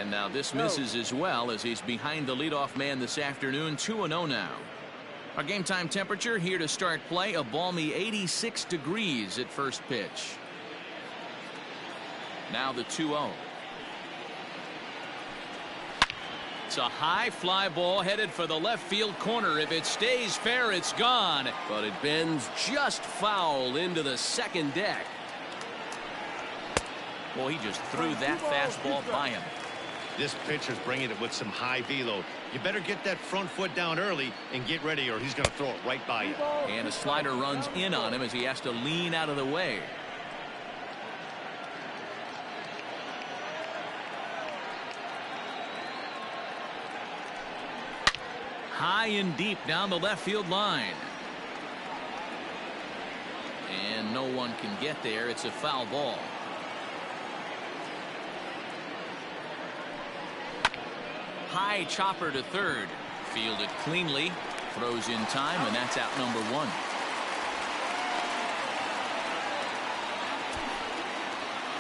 And now this misses as well, as he's behind the leadoff man this afternoon. 2-0 now. Our game time temperature here to start play, a balmy 86 degrees at first pitch. Now the 2-0. It's a high fly ball headed for the left field corner. If it stays fair, it's gone. But it bends just foul into the second deck. Well, he just threw that fastball by him. This pitcher's bringing it with some high velo. You better get that front foot down early and get ready, or he's going to throw it right by you. And a slider runs in on him as he has to lean out of the way. High and deep down the left field line. And no one can get there. It's a foul ball. High chopper to third. Fielded cleanly. Throws in time, and that's out number one.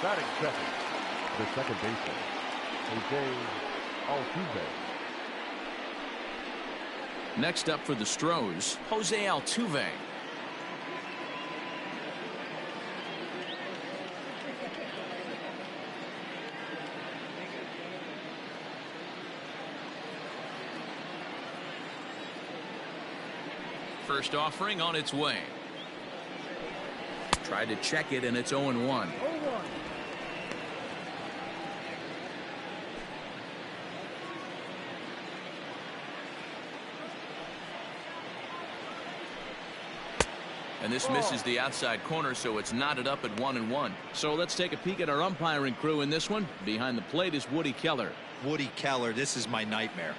Batting second, the second baseman, Jose Altuve. Next up for the Stros, Jose Altuve. First offering on its way. Tried to check it, and it's 0-1. And this misses the outside corner, so it's knotted up at 1-1. So let's take a peek at our umpiring crew in this one. Behind the plate is Woody Keller. Woody Keller, this is my nightmare.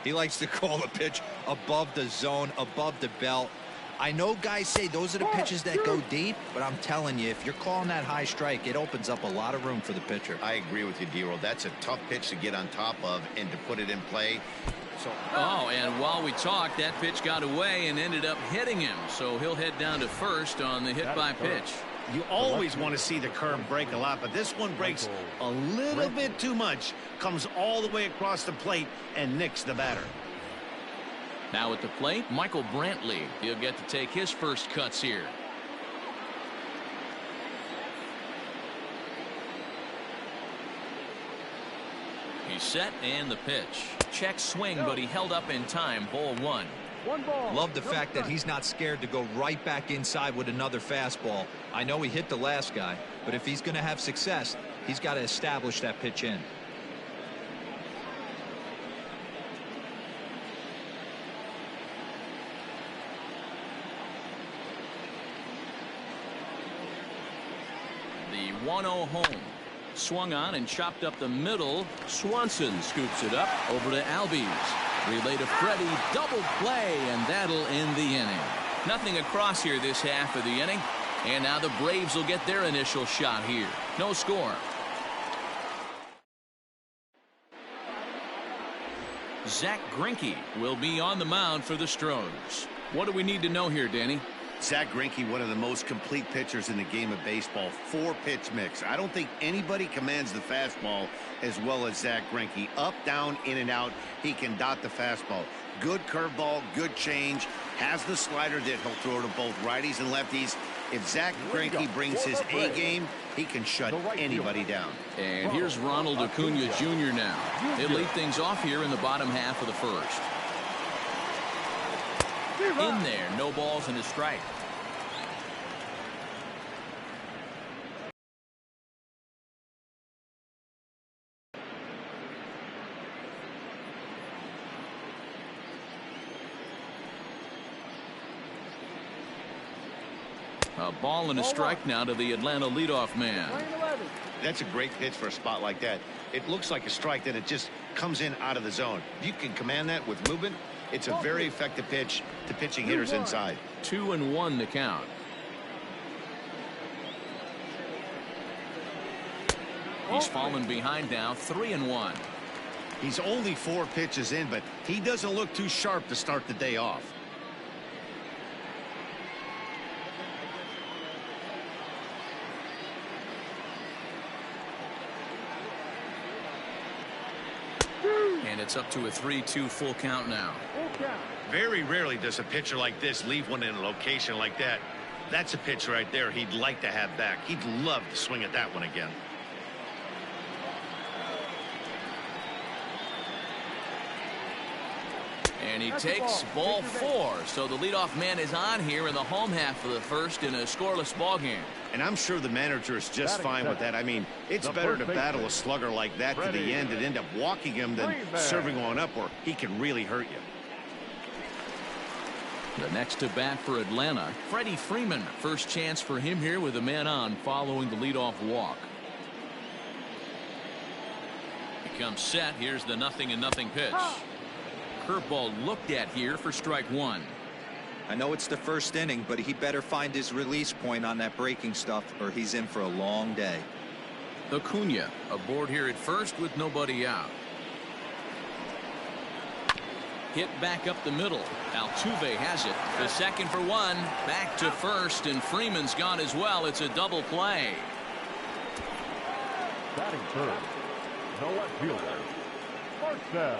He likes to call a pitch above the zone, above the belt. I know guys say those are the pitches that go deep, but I'm telling you, if you're calling that high strike, it opens up a lot of room for the pitcher. I agree with you, D-Roll. That's a tough pitch to get on top of and to put it in play. Oh, and while we talked, that pitch got away and ended up hitting him. So he'll head down to first on the hit by pitch. You always want to see the curve break a lot, but this one breaks a little bit too much. Comes all the way across the plate and nicks the batter. Now at the plate, Michael Brantley. He'll get to take his first cuts here. He's set, and the pitch. Check swing, but he held up in time. Ball one. Love the fact that he's not scared to go right back inside with another fastball. I know he hit the last guy, but if he's going to have success, he's got to establish that pitch in. The 1-0 home. Swung on and chopped up the middle. Swanson scoops it up over to Albies. Relay to Freddie. Double play, and that'll end the inning. Nothing across here this half of the inning. And now the Braves will get their initial shot here. No score. Zach Greinke will be on the mound for the Stros. What do we need to know here, Danny? Zach Greinke, one of the most complete pitchers in the game of baseball. 4-pitch mix. I don't think anybody commands the fastball as well as Zach Greinke. Up, down, in and out. He can dot the fastball. Good curveball, good change. Has the slider that he'll throw to both righties and lefties. If Zach Greinke brings his A game, he can shut anybody down. And here's Ronald Acuna Jr. now. He'll lead things off here in the bottom half of the first. In there, no balls and a strike. A ball and a strike now to the Atlanta leadoff man. That's a great pitch for a spot like that. It looks like a strike, then it just comes in out of the zone. If you can command that with movement, it's a very effective pitch to pitching hitters inside. 2-1 the count. He's fallen behind now. 3-1. He's only 4 pitches in, but he doesn't look too sharp to start the day off. And it's up to a 3-2 full count now. Very rarely does a pitcher like this leave one in a location like that. That's a pitch right there he'd like to have back. He'd love to swing at that one again. And he takes ball 4. So the leadoff man is on here in the home half of the first in a scoreless ball game. And I'm sure the manager is just fine with that. I mean, it's better to battle a slugger like that to the end and end up walking him than serving one up where he can really hurt you. The next to bat for Atlanta, Freddie Freeman. First chance for him here with a man on following the leadoff walk. He comes set. Here's the 0-0 pitch. Curveball looked at here for strike 1. I know it's the first inning, but he better find his release point on that breaking stuff or he's in for a long day. Acuna aboard here at first with nobody out. Hit back up the middle. Altuve has it. The second for 1. Back to first, and Freeman's gone as well. It's a double play. Batting third, no left fielder, Marcell.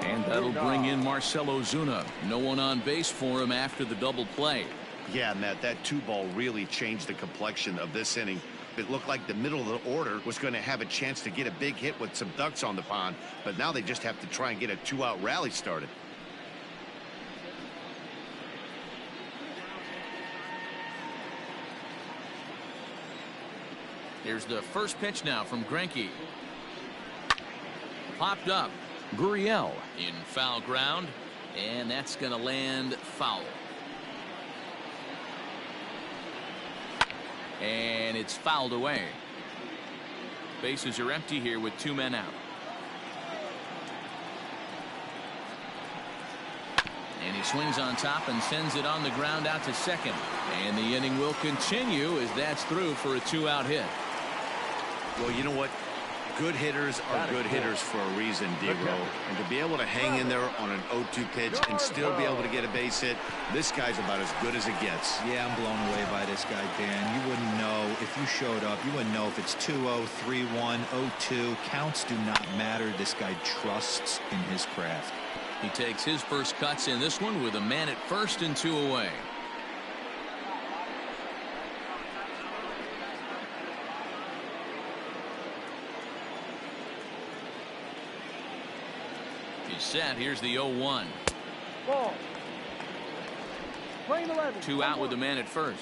And that'll bring in Marcell Ozuna. No one on base for him after the double play. Yeah, Matt, that 2-ball really changed the complexion of this inning. It looked like the middle of the order was going to have a chance to get a big hit with some ducks on the pond, but now they just have to try and get a 2-out rally started. Here's the first pitch now from Greinke. Popped up. Gurriel in foul ground, and that's going to land foul. And it's fouled away. Bases are empty here with 2 men out. And he swings on top and sends it on the ground out to second. And the inning will continue as that's through for a 2-out hit. Well, you know what? Good hitters are good hitters for a reason, D-Row. And to be able to hang in there on an 0-2 pitch and still be able to get a base hit, this guy's about as good as it gets. Yeah, I'm blown away by this guy, Dan. You wouldn't know if you showed up. You wouldn't know if it's 2-0, 3-1, 0-2. Counts do not matter. This guy trusts in his craft. He takes his first cuts in this one with a man at first and 2 away. He's set. Here's the 0-1. Ball. 11. 2 out with a man at first.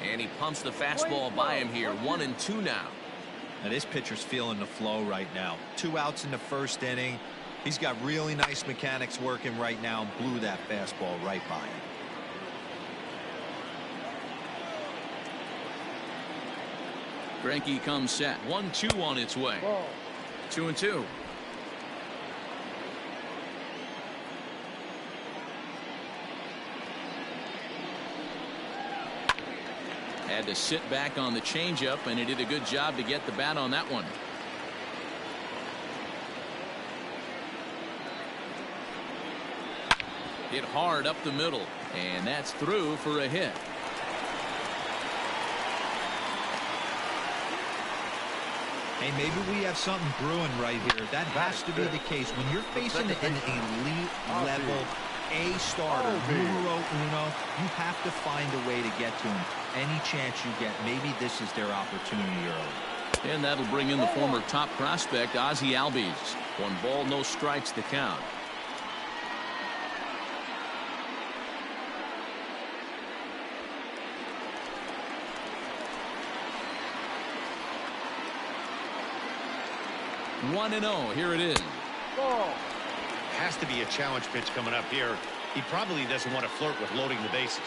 And he pumps the fastball by him here. 1-2 now. Now this pitcher's feeling the flow right now. 2 outs in the first inning. He's got really nice mechanics working right now and blew that fastball right by him. Greinke comes set. 1-2 on its way. 2-2. Had to sit back on the changeup, and he did a good job to get the bat on that one. Hit hard up the middle, and that's through for a hit. Hey, maybe we have something brewing right here. That has to be the case. When you're facing an elite level A starter, numero uno, you have to find a way to get to him. Any chance you get, maybe this is their opportunity early. And that'll bring in the former top prospect, Ozzie Albies. 1 ball, no strikes to count. One and 0. Here it is. Has to be a challenge pitch coming up here. He probably doesn't want to flirt with loading the bases.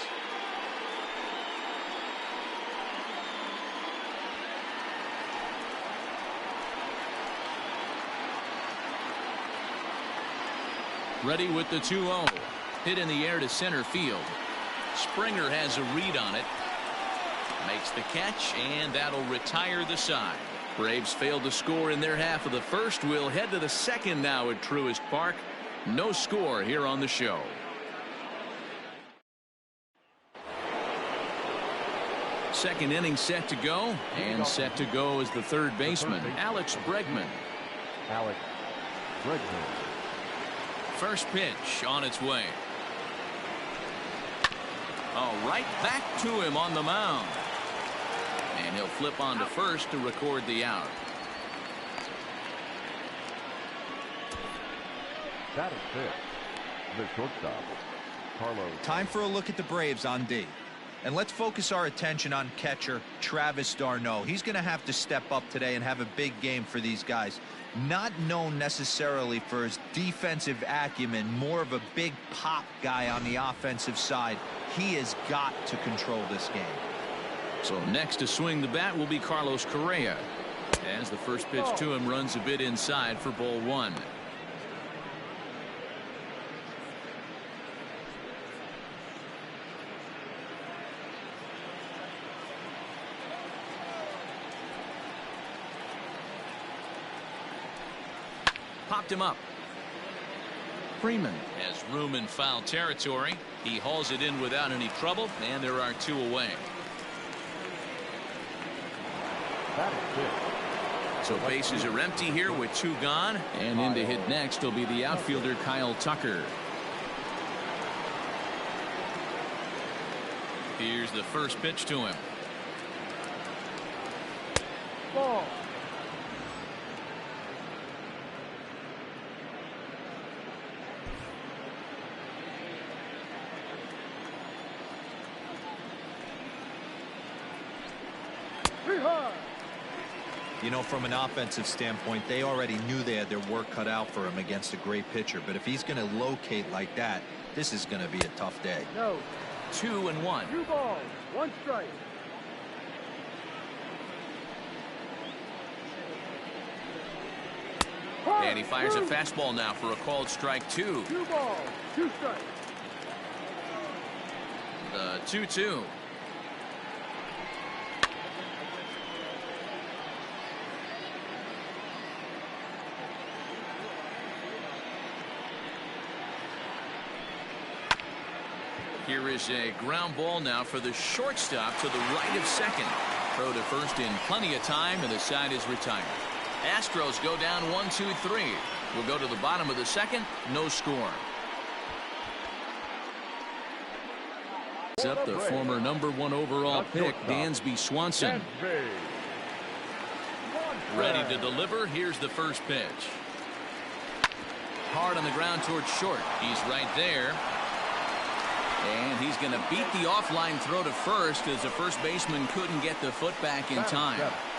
Ready with the 2-0. Hit in the air to center field. Springer has a read on it. Makes the catch, and that'll retire the side. Braves failed to score in their half of the first. We'll head to the second now at Truist Park. No score here on the show. second inning set to go, and set to go is the third baseman, Alex Bregman. Alex Bregman. First pitch on its way. Oh, right back to him on the mound. And he'll flip on to first to record the out. That is it. The shortstop, Carlos. Time for a look at the Braves on D. And let's focus our attention on catcher Travis d'Arnaud. He's going to have to step up today and have a big game for these guys. Not known necessarily for his defensive acumen, more of a big pop guy on the offensive side. He has got to control this game. So next to swing the bat will be Carlos Correa, as the first pitch to him runs a bit inside for ball one. Popped him up. Freeman has room in foul territory. He hauls it in without any trouble, and there are two away. That is it. So bases are empty here with two gone, and in to hit next will be the outfielder Kyle Tucker. Here's the first pitch to him. Ball. You know, from an offensive standpoint, they already knew they had their work cut out for him against a great pitcher. But if he's going to locate like that, this is going to be a tough day. No. 2-1. 2 balls, 1 strike. And he fires a fastball now for a called strike 2. 2 balls, 2 strikes. The 2-2. Here is a ground ball now for the shortstop to the right of second. Throw to first in plenty of time, and the side is retired. Astros go down 1-2-3. We'll go to the bottom of the second. No score. Up the former #1 overall pick, Dansby Swanson. Ready to deliver. Here's the first pitch. Hard on the ground towards short. He's right there. And he's going to beat the offline throw to first as the first baseman couldn't get the foot back in time.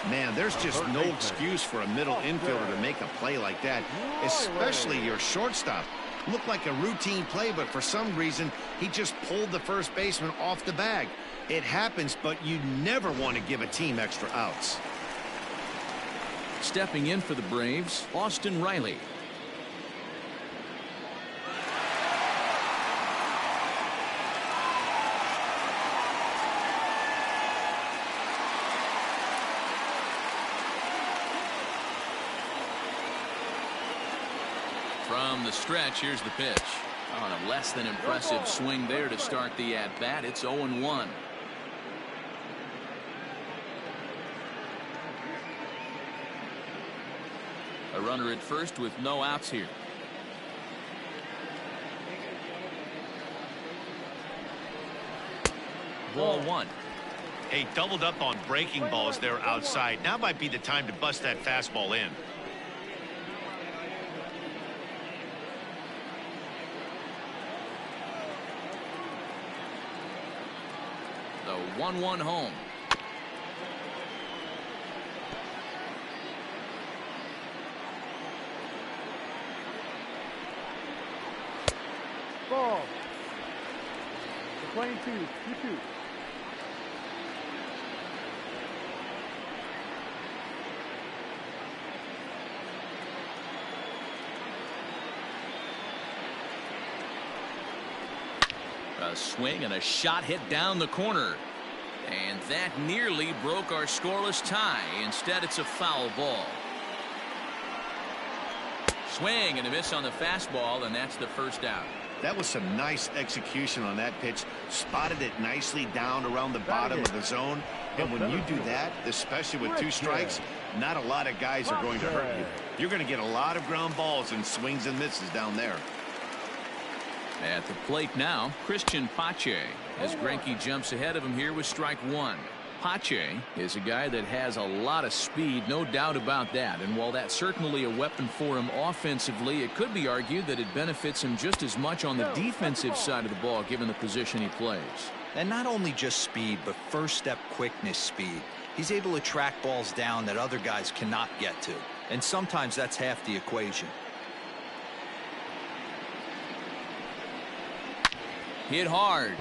Man, there's just no excuse for a middle infielder to make a play like that, especially your shortstop. Looked like a routine play, but for some reason, he just pulled the first baseman off the bag. It happens, but you never want to give a team extra outs. Stepping in for the Braves, Austin Riley. From the stretch, here's the pitch. On a less than impressive swing there to start the at-bat. It's 0-1. A runner at first with no outs here. Ball one. Hey, doubled up on breaking balls there outside. Now might be the time to bust that fastball in. The 1-1 home. Ball. We're playing 2-2. A swing and a shot hit down the corner. And that nearly broke our scoreless tie. Instead, it's a foul ball. Swing and a miss on the fastball, and that's the first out. That was some nice execution on that pitch. Spotted it nicely down around the bottom of the zone. And when you do that, especially with 2 strikes, not a lot of guys are going to hurt you. You're going to get a lot of ground balls and swings and misses down there. At the plate now, Christian Pache, as Greinke jumps ahead of him here with strike 1. Pache is a guy that has a lot of speed, no doubt about that. And while that's certainly a weapon for him offensively, it could be argued that it benefits him just as much on the defensive side of the ball, given the position he plays. And not only just speed, but first step quickness speed. He's able to track balls down that other guys cannot get to. And sometimes that's half the equation. Hit hard,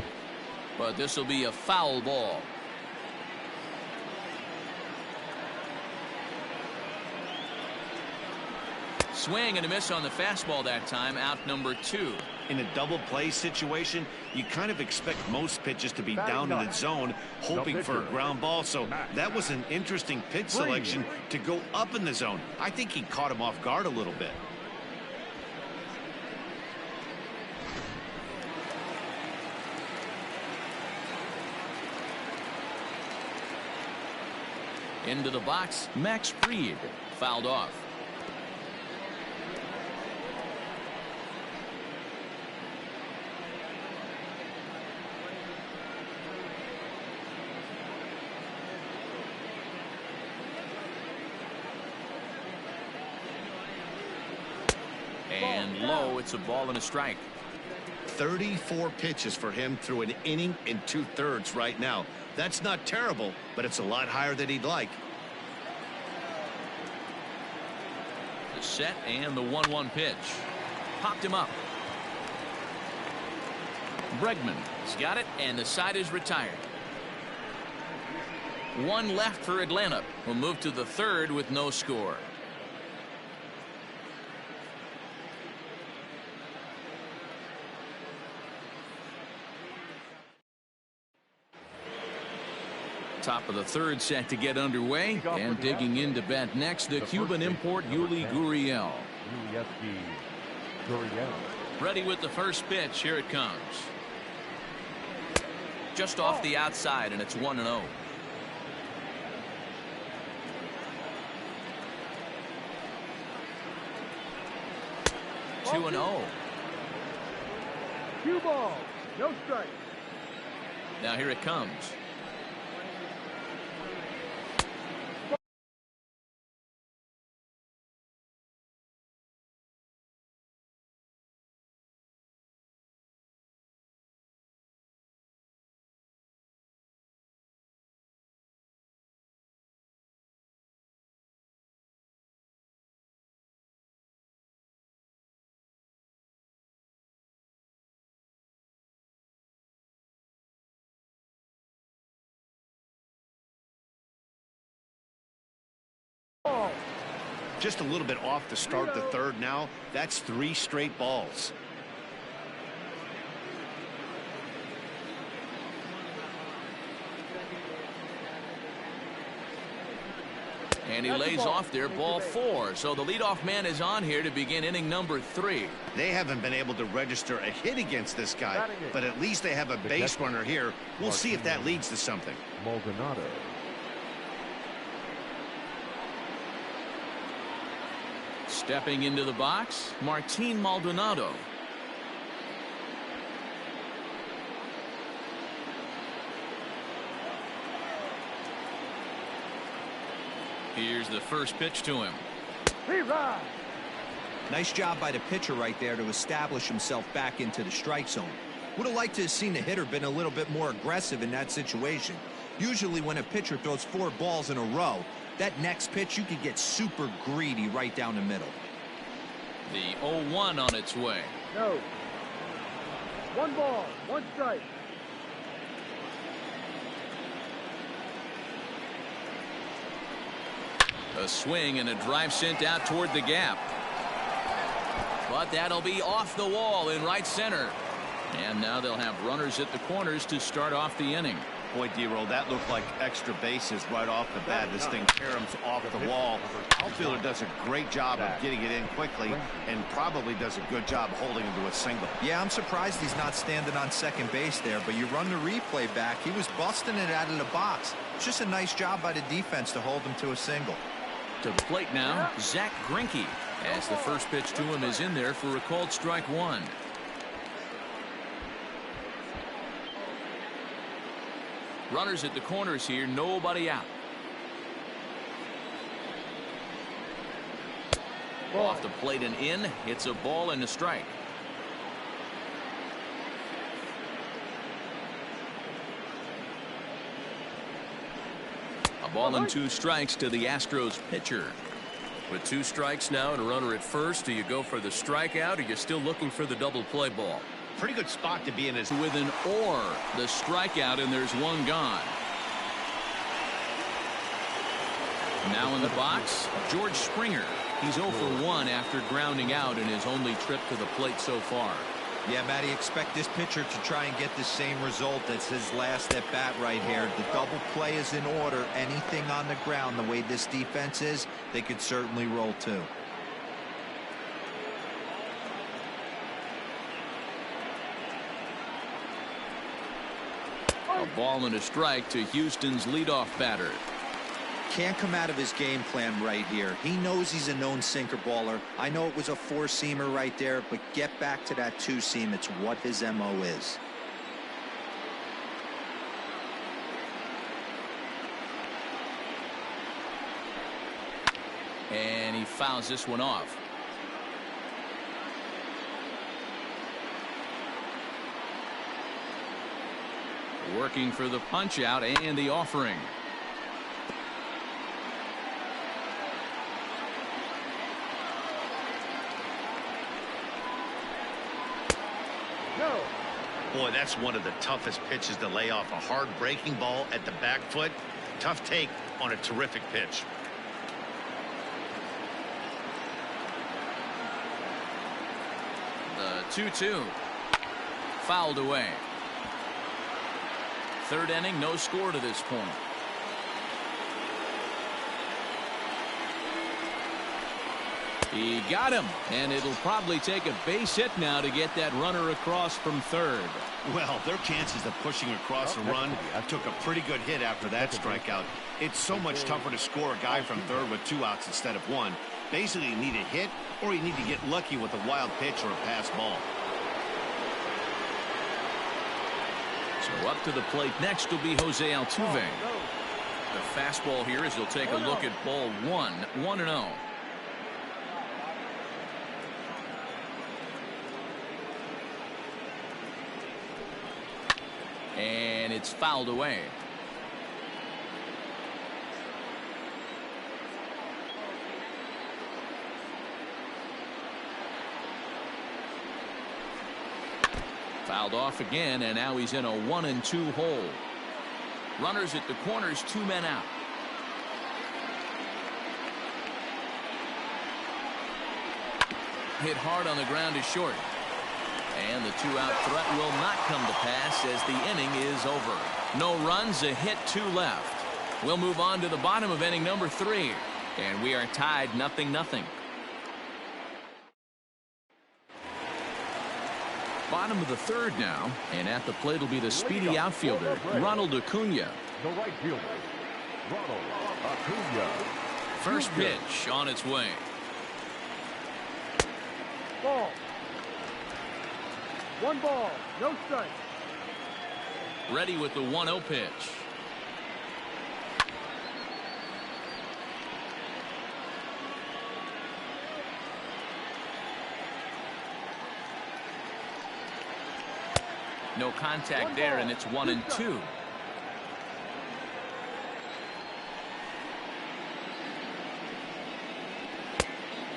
but this will be a foul ball. Swing and a miss on the fastball that time, out number 2. In a double play situation, you kind of expect most pitches to be down in the zone, hoping for a ground ball. So that was an interesting pitch selection to go up in the zone. I think he caught him off guard a little bit. Into the box, Max Fried, fouled off. And low, it's a ball and a strike. 34 pitches for him through an inning and 2/3 right now. That's not terrible, but it's a lot higher than he'd like. The set and the 1-1 pitch. Popped him up. Bregman's got it, and the side is retired. 1 left for Atlanta. We'll move to the 3rd with no score. Top of the 3rd set to get underway, and digging in to bat next, the Cuban import Yuli Gurriel. Ready with the first pitch. Here it comes. Just off the outside, and it's 1-0. Two and 0. 2 balls, no strike. Now here it comes. Just a little bit off to start the 3rd now. That's 3 straight balls. And he lays off there, ball 4. So the leadoff man is on here to begin inning number 3. They haven't been able to register a hit against this guy, but at least they have a base runner here. We'll see if that leads to something. Maldonado. Stepping into the box, Martin Maldonado. Here's the first pitch to him. Nice job by the pitcher right there to establish himself back into the strike zone. Would have liked to have seen the hitter been a little bit more aggressive in that situation. Usually when a pitcher throws 4 balls in a row, that next pitch you could get super greedy right down the middle. The 0-1 on its way. No. 1 ball, 1 strike. A swing and a drive sent out toward the gap. But that'll be off the wall in right center. And now they'll have runners at the corners to start off the inning. Boy, D-Roll, that looked like extra bases right off the bat. This thing caroms off the wall. Outfielder does a great job of getting it in quickly and probably does a good job holding him to a single. Yeah, I'm surprised he's not standing on second base there, but you run the replay back. He was busting it out of the box. It's just a nice job by the defense to hold him to a single. To the plate now, Zach Greinke, as the first pitch to him is in there for a called strike one. Runners at the corners here, nobody out. Off the plate and in, it's a ball and a strike. A ball and 2 strikes to the Astros pitcher. With 2 strikes now and a runner at first, do you go for the strikeout, or you're still looking for the double play ball? Pretty good spot to be in. With an or, the strikeout, and there's one gone. Now in the box, George Springer. He's 0 for 1 after grounding out in his only trip to the plate so far. Yeah, Matty, expect this pitcher to try and get the same result as his last at bat right here. The double play is in order. Anything on the ground, the way this defense is, they could certainly roll too. A ball and a strike to Houston's leadoff batter. Can't come out of his game plan right here. He knows he's a known sinker baller. I know it was a 4-seamer right there, but get back to that 2-seam. It's what his MO is. And he fouls this one off. Working for the punch out and the offering. Boy, that's one of the toughest pitches to lay off. A hard breaking ball at the back foot. Tough take on a terrific pitch. The 2-2. Fouled away. Third inning, no score to this point. He got him, and it'll probably take a base hit now to get that runner across from third. Well, their chances of pushing across a run took a pretty good hit after that strikeout. It's so much tougher to score a guy from third with 2 outs instead of 1. Basically, you need a hit, or you need to get lucky with a wild pitch or a pass ball. So up to the plate next will be Jose Altuve. The fastball here as he'll take a look at ball 1, 1-0. And it's fouled away. Fouled off again, and now he's in a 1-2 hole. Runners at the corners, 2 men out. Hit hard on the ground is short. And the 2-out threat will not come to pass as the inning is over. No runs, a hit, 2 left. We'll move on to the bottom of inning number 3. And we are tied 0-0. Bottom of the 3rd now. And at the plate will be the speedy outfielder, Ronald Acuna. The right fielder, Ronald Acuna. First pitch on its way. Ball. 1 ball, no strike. Ready with the 1-0 pitch. No contact there, and it's 1-2.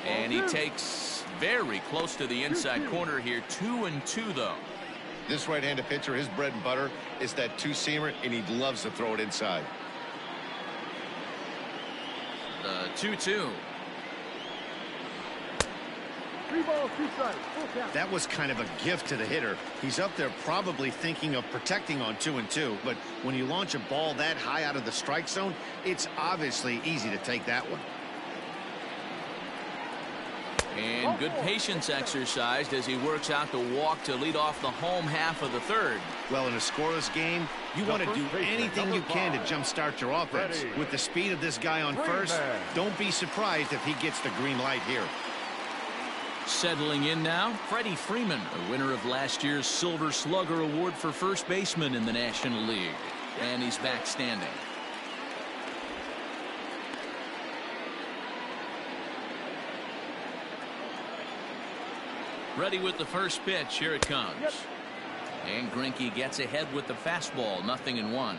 And he takes very close to the inside corner here. 2-2 though. This right-handed pitcher, his bread and butter is that 2-seamer, and he loves to throw it inside. The 2-2. 3 balls, 2 strikes. Full count. That was kind of a gift to the hitter. He's up there probably thinking of protecting on 2-2, but when you launch a ball that high out of the strike zone, it's obviously easy to take that one. And good patience exercised as he works out the walk to lead off the home half of the third. Well, in a scoreless game, you want to do anything you can to jumpstart your offense. With the speed of this guy on first, don't be surprised if he gets the green light here. Settling in now, Freddie Freeman, a winner of last year's Silver Slugger Award for first baseman in the National League. And he's back standing. Ready with the first pitch. Here it comes. Yep. And Greinke gets ahead with the fastball. 0-1.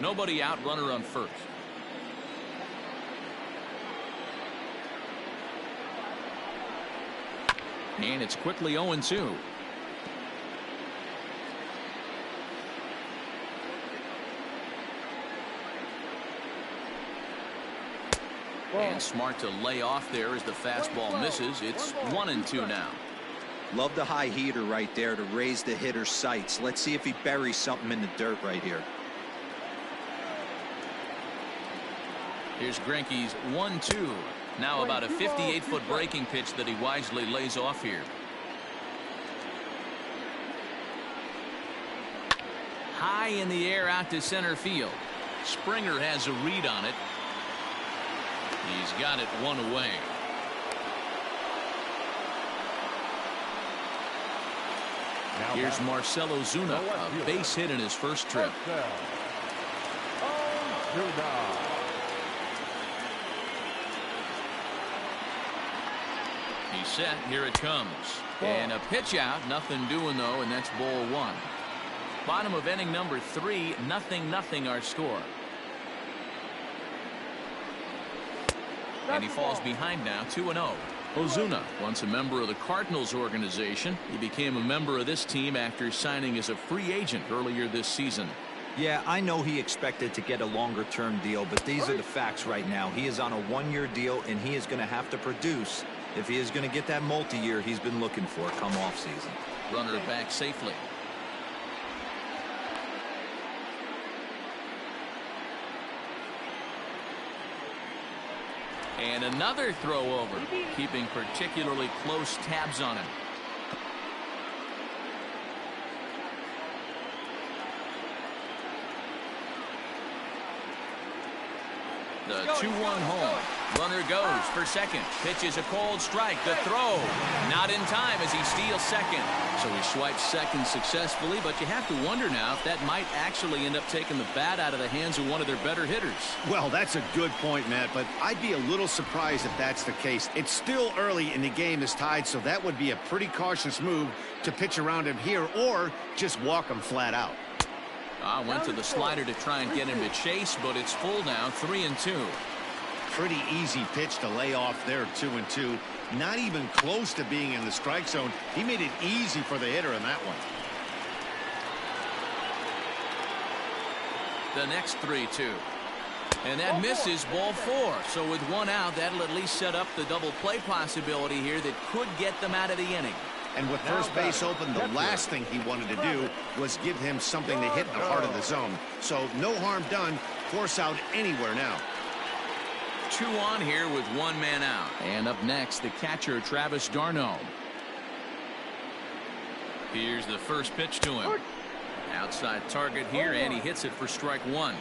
Nobody out. Runner on first. And it's quickly 0-2. And smart to lay off there as the fastball misses. It's 1-2 now. Love the high heater right there to raise the hitter's sights. Let's see if he buries something in the dirt right here. Here's Greinke's 1-2. Now about a 58-foot breaking pitch that he wisely lays off here. High in the air out to center field. Springer has a read on it. He's got it one away. Here's Marcell Ozuna, a base hit in his first trip. He's set. Here it comes. And a pitch out. Nothing doing though, and that's ball 1. Bottom of inning number 3. 0-0 our score. And he falls behind now, 2-0. Ozuna, once a member of the Cardinals organization, he became a member of this team after signing as a free agent earlier this season. Yeah, I know he expected to get a longer-term deal, but these are the facts right now. He is on a 1-year deal, and he is going to have to produce if he is going to get that multi-year he's been looking for come off-season. Runner back safely. And another throw over, keeping particularly close tabs on him. The 2-1 home. Runner goes for second. Pitch is a cold strike. The throw not in time as he steals second. So he swipes second successfully, but you have to wonder now if that might actually end up taking the bat out of the hands of one of their better hitters. Well, that's a good point, Matt, but I'd be a little surprised if that's the case. It's still early and the game is tied, so that would be a pretty cautious move to pitch around him here or just walk him flat out. Went to the slider to try and get him to chase, but it's full now, 3-2. Pretty easy pitch to lay off there, 2-2. Not even close to being in the strike zone. He made it easy for the hitter in that one. The next 3-2. And that misses ball 4. So with 1 out, that'll at least set up the double play possibility here that could get them out of the inning. And with first base open, the last thing he wanted to do was give him something to hit in the heart of the zone. So no harm done. Force out anywhere now. 2 on here with 1 man out. And up next, the catcher, Travis d'Arnaud. Here's the first pitch to him. Outside target here, and he hits it for strike 1.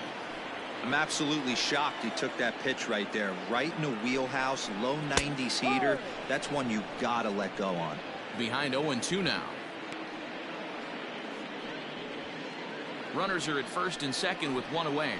I'm absolutely shocked he took that pitch right there. Right in the wheelhouse, low 90s heater. That's one you got to let go on. Behind 0-2 now. Runners are at first and second with 1 away.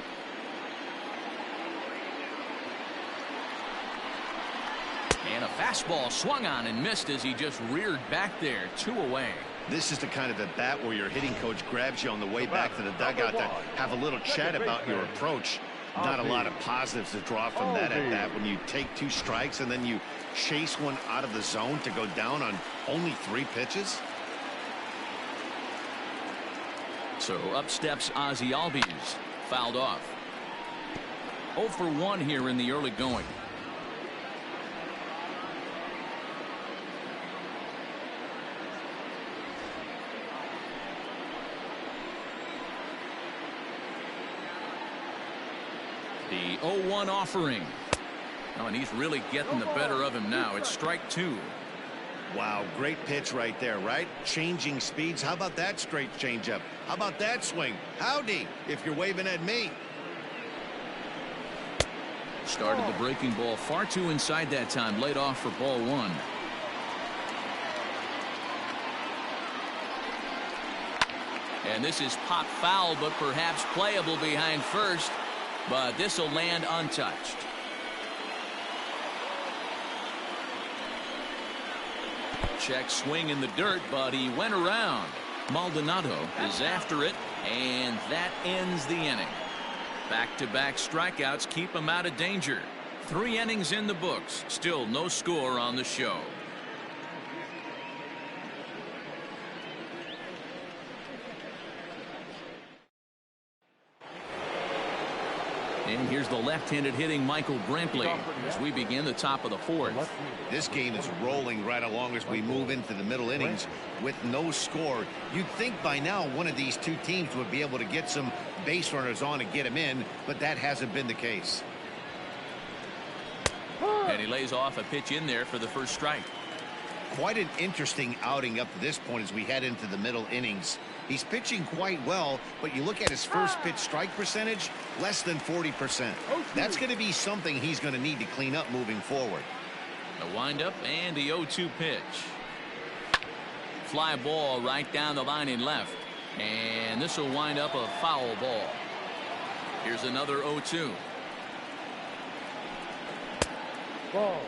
And a fastball swung on and missed as he just reared back there, 2 away. This is the kind of at bat where your hitting coach grabs you on the way back to the dugout to have a little chat about your approach. Not a lot of positives to draw from that at bat when you take 2 strikes and then you chase one out of the zone to go down on only 3 pitches. So up steps Ozzie Albies. fouled off. 0 for 1 here in the early going. The 0-1 offering. Oh, and he's really getting the better of him now. It's strike 2. Wow, great pitch right there, right? Changing speeds. How about that straight changeup? How about that swing? Howdy, if you're waving at me. Started the breaking ball far too inside that time. Laid off for ball 1. And this is pop foul, but perhaps playable behind first. But this will land untouched. Check swing in the dirt, but he went around. Maldonado is after it, and that ends the inning. Back-to-back strikeouts keep him out of danger. 3 innings in the books. Still no score on the show. And here's the left-handed hitting Michael Brantley as we begin the top of the 4th. This game is rolling right along as we move into the middle innings with no score. You'd think by now one of these two teams would be able to get some base runners on and get them in, but that hasn't been the case. And he lays off a pitch in there for the first strike. Quite an interesting outing up to this point as we head into the middle innings. He's pitching quite well, but you look at his first pitch strike percentage, less than 40%. That's going to be something he's going to need to clean up moving forward. A windup and the 0-2 pitch. Fly ball right down the line in left. And this will wind up a foul ball. Here's another 0-2. Ball.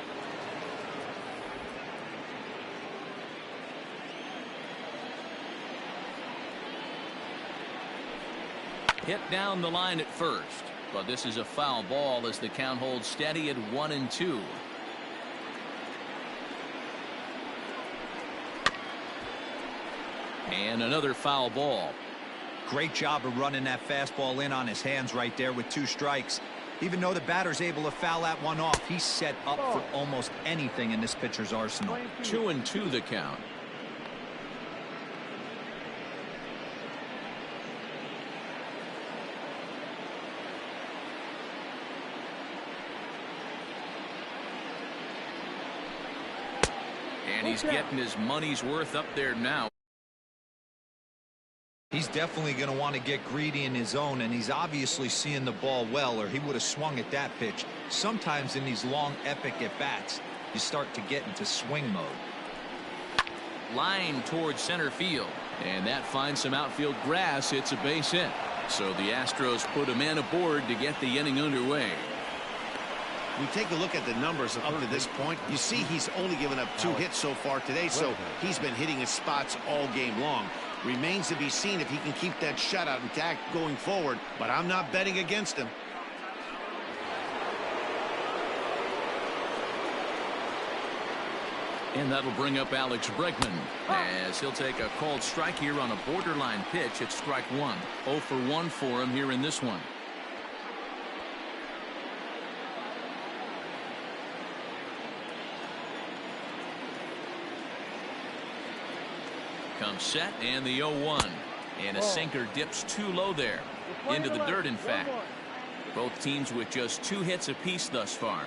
Hit down the line at first, but this is a foul ball as the count holds steady at 1-2. And another foul ball. Great job of running that fastball in on his hands right there with 2 strikes. Even though the batter's able to foul that one off, he's set up for almost anything in this pitcher's arsenal. 2-2 the count. And he's getting his money's worth up there now. He's definitely going to want to get greedy in his zone, and he's obviously seeing the ball well, or he would have swung at that pitch. Sometimes in these long, epic at-bats, you start to get into swing mode. Line towards center field, and that finds some outfield grass. It's a base hit. So the Astros put a man aboard to get the inning underway. We take a look at the numbers up to this point. You see he's only given up 2 hits so far today, so he's been hitting his spots all game long. Remains to be seen if he can keep that shutout intact going forward, but I'm not betting against him. And that'll bring up Alex Bregman as he'll take a called strike here on a borderline pitch at strike 1. 0 for 1 for him here in this one. Comes set and the 0-1, and a sinker dips too low there into the dirt. In fact, both teams with just 2 hits apiece thus far.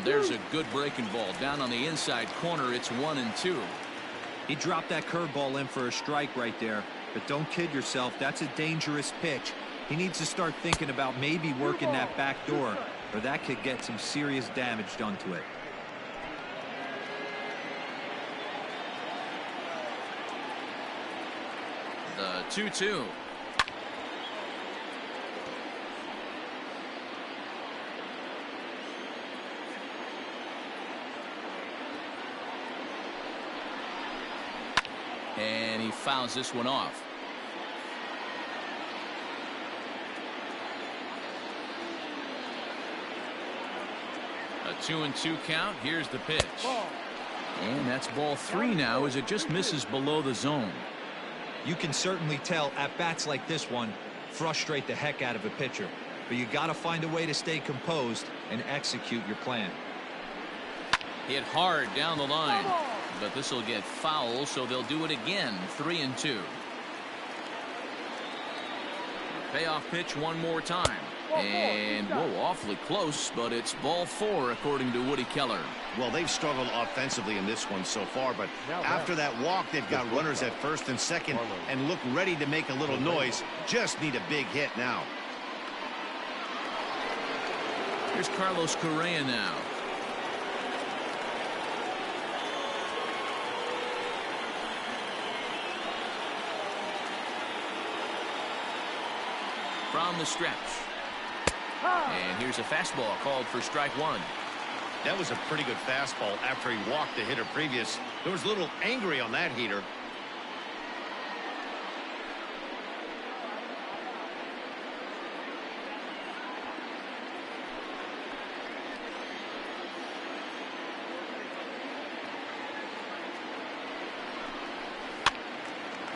There's a good breaking ball down on the inside corner. It's 1-2. He dropped that curveball in for a strike right there, but don't kid yourself, that's a dangerous pitch. He needs to start thinking about maybe working that back door, or that could get some serious damage done to it. The 2-2. And he fouls this one off. A 2-2 count. Here's the pitch. And that's ball 3 now as it just misses below the zone. You can certainly tell at bats like this one frustrate the heck out of a pitcher. But you got to find a way to stay composed and execute your plan. Hit hard down the line, but this will get foul, so they'll do it again. 3-2. Payoff pitch one more time. And, whoa, awfully close, but it's ball 4, according to Woody Keller. Well, they've struggled offensively in this one so far, but after that walk, they've got runners at first and second and look ready to make a little noise. Just need a big hit now. Here's Carlos Correa now. From the stretch. And here's a fastball called for strike 1. That was a pretty good fastball after he walked the hitter previous. There was a little angry on that heater.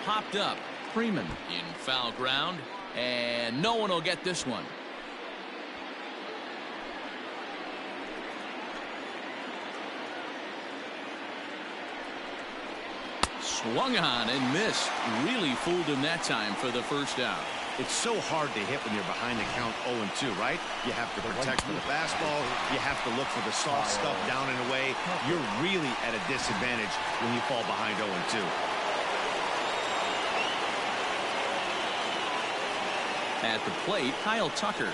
Popped up. Freeman in foul ground, and no one will get this one. Swung on and missed. Really fooled him that time for the first out. It's so hard to hit when you're behind the count 0-2, right? You have to protect for the fastball. You have to look for the soft stuff down and away. You're really at a disadvantage when you fall behind 0-2. At the plate, Kyle Tucker,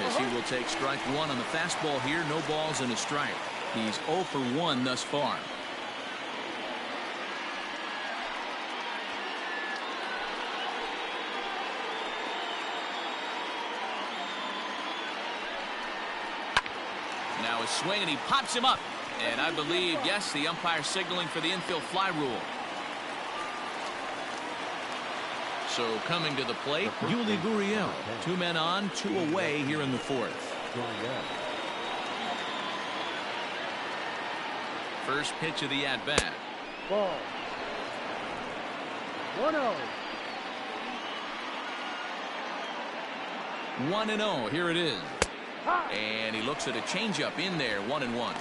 as he will take strike 1 on the fastball here. No balls and a strike. He's 0 for 1 thus far. Now a swing, and he pops him up. And I believe, yes, the umpire signaling for the infield fly rule. So coming to the plate, Yuli Gurriel. 2 men on, 2 away here in the 4th. First pitch of the at-bat. Ball. 1-0. 1-0. Here it is. And he looks at a changeup in there. 1-1.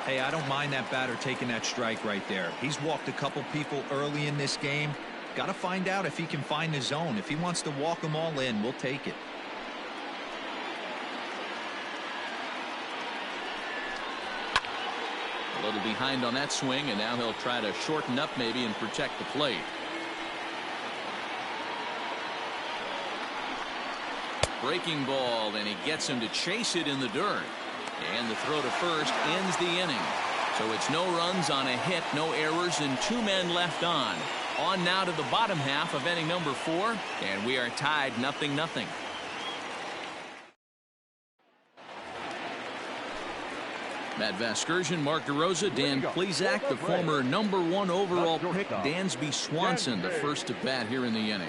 Hey, I don't mind that batter taking that strike right there. He's walked a couple people early in this game. Got to find out if he can find the zone. If he wants to walk them all in, we'll take it. A little behind on that swing, and now he'll try to shorten up maybe and protect the plate. Breaking ball, and he gets him to chase it in the dirt. And the throw to first ends the inning. So it's no runs on a hit, no errors, and 2 men left on. On now to the bottom half of inning number 4, and we are tied 0-0. Matt Vasgersian, Mark DeRosa, Dan Plesac, the former #1 overall pick, Dansby Swanson, the first to bat here in the inning.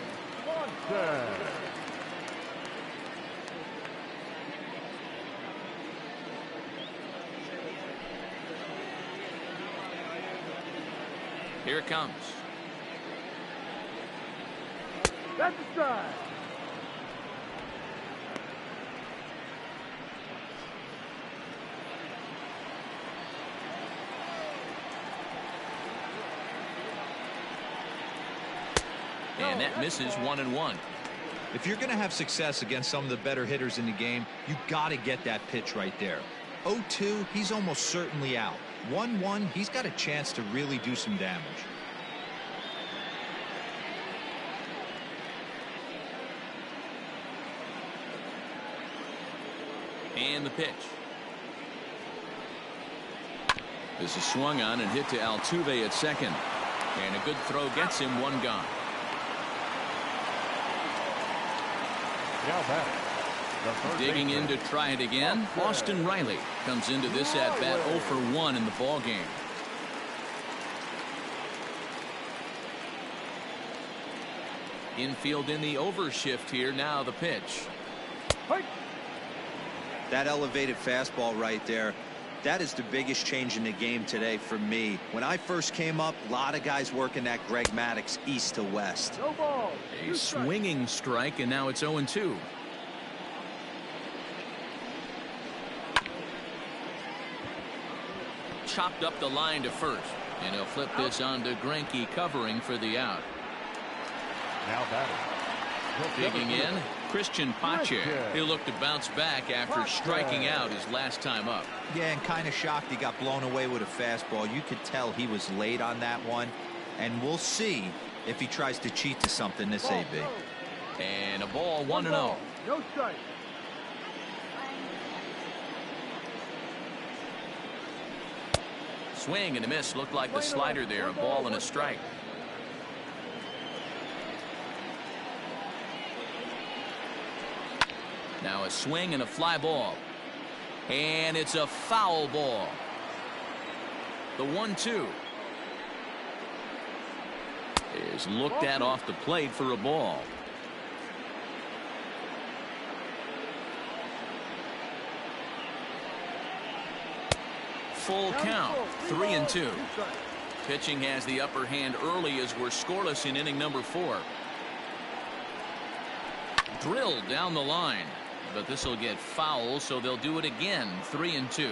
Here it comes. That's the strike. And that misses. 1-1. If you're going to have success against some of the better hitters in the game, you got to get that pitch right there. 0-2, he's almost certainly out. 1-1, he's got a chance to really do some damage. And the pitch. This is swung on and hit to Altuve at second. And a good throw gets him. 1 gone. Digging in to try it again, Austin Riley comes into this at-bat 0 for 1 in the ball game. Infield in the overshift here. Now the pitch. That elevated fastball right there, That is the biggest change in the game today for me. When I first came up, a lot of guys working that Greg Maddux east to west. No ball. A swinging strike, and now it's 0-2. Chopped up the line to first, and he'll flip this on to Greinke covering for the out. Now batting. Digging in, Christian Pache. He'll look to bounce back after striking out his last time up. Yeah, and kind of shocked he got blown away with a fastball. You could tell he was late on that one, and we'll see if he tries to cheat to something this AB. And a ball, 1-0. No strike. Swing and a miss. Looked like the slider there. A ball and a strike. Now a swing and a fly ball. And it's a foul ball. The 1-2 is looked at off the plate for a ball. Full count, 3-2. Pitching has the upper hand early as we're scoreless in inning number 4. Drilled down the line, but this will get foul, so they'll do it again. 3-2.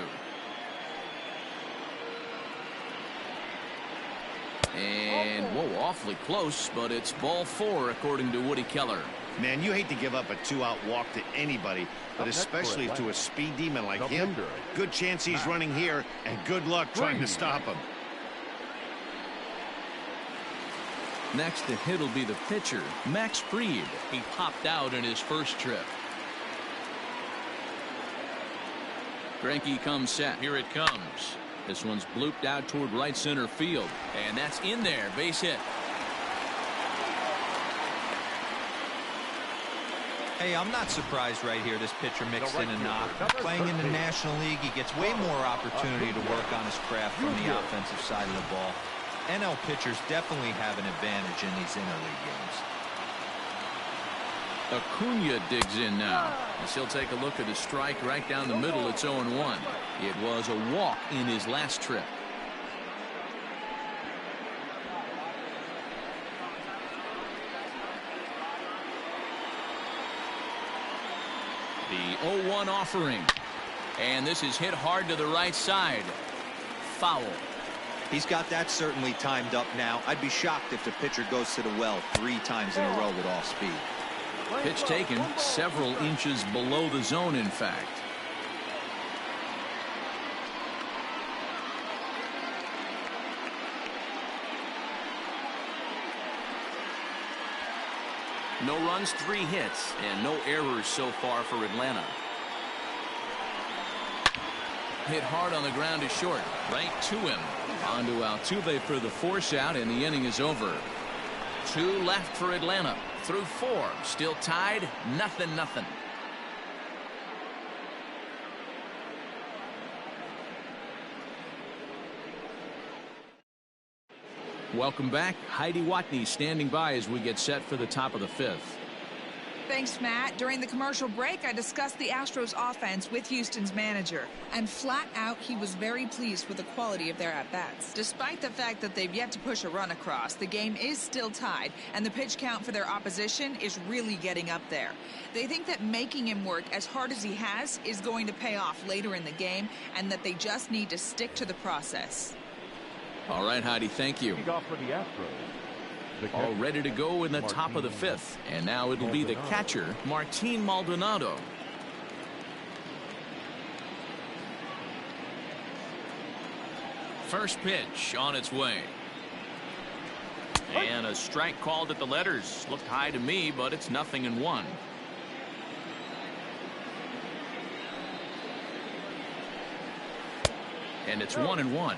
And whoa, awfully close, but it's ball 4 according to Woody Keller. Man, you hate to give up a 2-out walk to anybody, but especially to a speed demon like him. Good chance he's running here, and good luck trying to stop him. Next to hit will be the pitcher, Max Fried. He popped out in his first trip. Greinke comes set. Here it comes. This one's blooped out toward right center field, and that's in there. Base hit. Hey, I'm not surprised right here. This pitcher mixed in a knock. Playing in the National League, he gets way more opportunity to work on his craft from the offensive side of the ball. NL pitchers definitely have an advantage in these interleague games. Acuna digs in now. As he'll take a look at his strike right down the middle. It's 0-1. It was a walk in his last trip. The 0-1 offering. And this is hit hard to the right side. Foul. He's got that certainly timed up now. I'd be shocked if the pitcher goes to the well 3 times in a row with all speed. Pitch taken several inches below the zone, in fact. No runs, 3 hits, and no errors so far for Atlanta. Hit hard on the ground to short, right to him. On to Altuve for the force out, and the inning is over. 2 left for Atlanta. Through 4, still tied, 0-0. Welcome back. Heidi Watney standing by as we get set for the top of the 5th. Thanks, Matt. During the commercial break, I discussed the Astros offense with Houston's manager. And flat out, he was very pleased with the quality of their at-bats. Despite the fact that they've yet to push a run across, the game is still tied, and the pitch count for their opposition is really getting up there. They think that making him work as hard as he has is going to pay off later in the game, and that they just need to stick to the process. All right, Heidi, thank you. Off for the Astros. All ready to go in the top of the 5th. And now it'll be the catcher, Martin Maldonado. First pitch on its way. And a strike called at the letters. Looked high to me, but it's 0-1. And it's 1-1.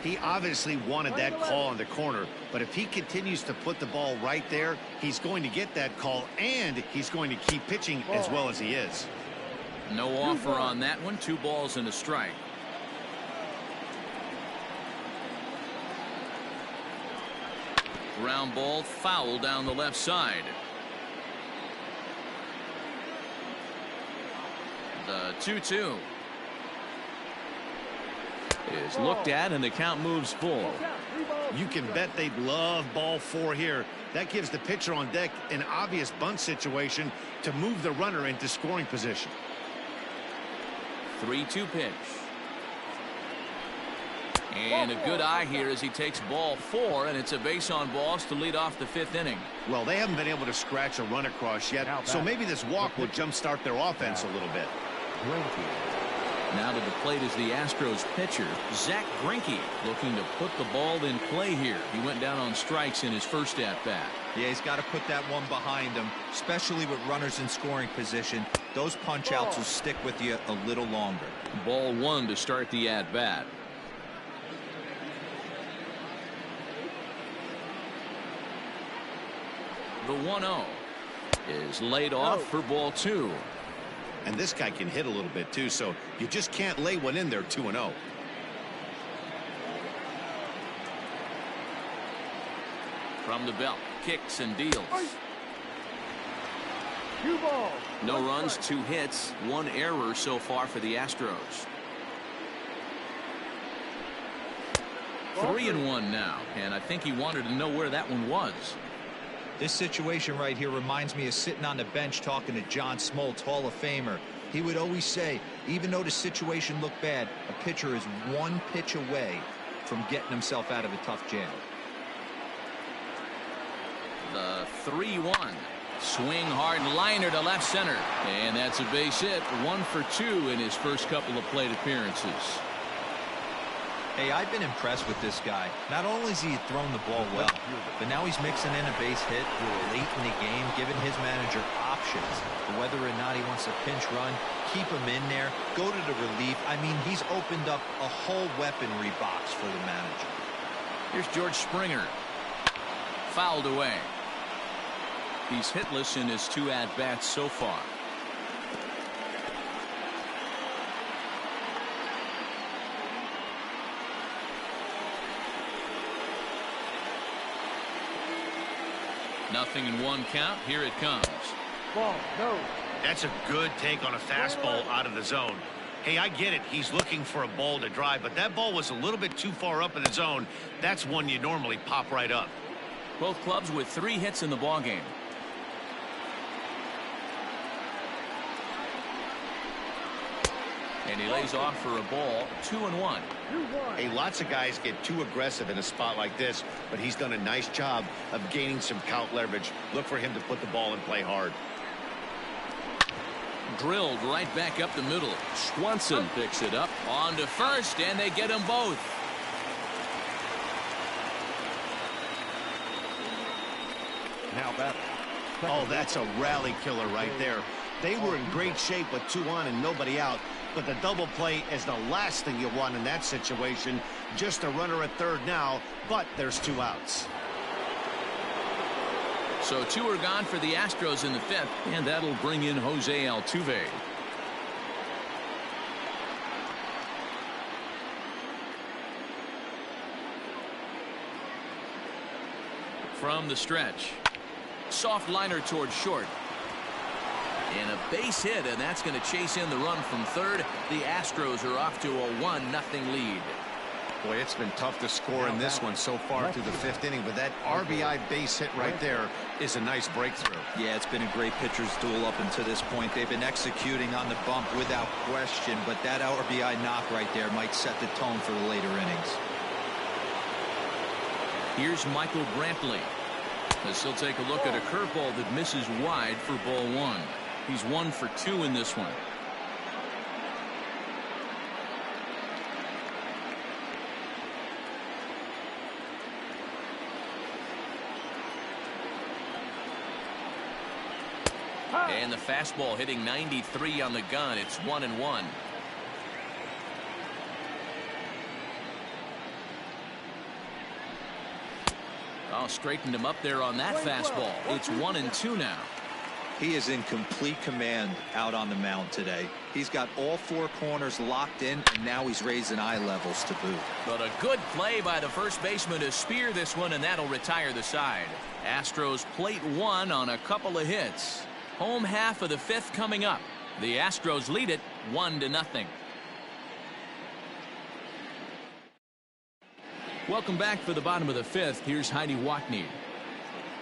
He obviously wanted that call in the corner, but if he continues to put the ball right there, he's going to get that call, and he's going to keep pitching as well as he is. No offer on that one. 2 balls and a strike. Ground ball foul down the left side. The 2-2. is looked at, and the count moves full. You can bet they'd love ball 4 here. That gives the pitcher on deck an obvious bunt situation to move the runner into scoring position. 3-2 pitch. And a good eye here as he takes ball 4, and it's a base on balls to lead off the 5th inning. Well, they haven't been able to scratch a run across yet, so maybe this walk will jumpstart their offense a little bit. Now to the plate is the Astros pitcher, Zach Greinke, looking to put the ball in play here. He went down on strikes in his first at-bat. Yeah, he's got to put that one behind him, especially with runners in scoring position. Those punch-outs will stick with you a little longer. Ball 1 to start the at-bat. The 1-0 is laid off for ball 2. And this guy can hit a little bit too, so you just can't lay one in there 2-0. From the belt, kicks and deals. 2 balls. No runs, 2 hits, 1 error so far for the Astros. 3-1 now, and I think he wanted to know where that one was. This situation right here reminds me of sitting on the bench talking to John Smoltz, Hall of Famer. He would always say, even though the situation looked bad, a pitcher is 1 pitch away from getting himself out of a tough jam. The 3-1. Swing hard liner to left center. And that's a base hit. 1 for 2 in his first couple of plate appearances. Hey, I've been impressed with this guy. Not only has he thrown the ball well, but now he's mixing in a base hit late in the game, giving his manager options. Whether or not he wants a pinch run, keep him in there, go to the relief. I mean, he's opened up a whole weaponry box for the manager. Here's George Springer. Fouled away. He's hitless in his 2 at-bats so far. Nothing in 1 count. Here it comes. Ball, no. That's a good take on a fastball out of the zone. Hey, I get it. He's looking for a ball to drive, but that ball was a little bit too far up in the zone. That's one you normally pop right up. Both clubs with 3 hits in the ballgame. And he lays off for a ball. 2-1. Hey, lots of guys get too aggressive in a spot like this, but he's done a nice job of gaining some count leverage. Look for him to put the ball in play hard. Drilled right back up the middle. Swanson picks it up on to first, and they get them both. Now batter. Oh, that's a rally killer right there. They were in great shape with 2 on and nobody out, but the double play is the last thing you want in that situation. Just a runner at third now, but there's 2 outs. So 2 are gone for the Astros in the 5th, and that'll bring in Jose Altuve. From the stretch. Soft liner towards short. And a base hit, and that's going to chase in the run from third. The Astros are off to a 1-0 lead. Boy, it's been tough to score in this one so far through the 5th inning, but that RBI base hit right there is a nice breakthrough. Yeah, it's been a great pitcher's duel up until this point. They've been executing on the bump without question, but that RBI knock right there might set the tone for the later innings. Here's Michael Brantley, as he'll take a look at a curveball that misses wide for ball 1. He's 1 for 2 in this one. And the fastball hitting 93 on the gun. It's 1-1. Oh, straightened him up there on that fastball. It's 1-2 now. He is in complete command out on the mound today. He's got all 4 corners locked in, and now he's raising eye levels to boot. But a good play by the first baseman to spear this one, and that'll retire the side. Astros plate 1 on a couple of hits. Home half of the 5th coming up. The Astros lead it 1-0. Welcome back for the bottom of the fifth. Here's Heidi Watney.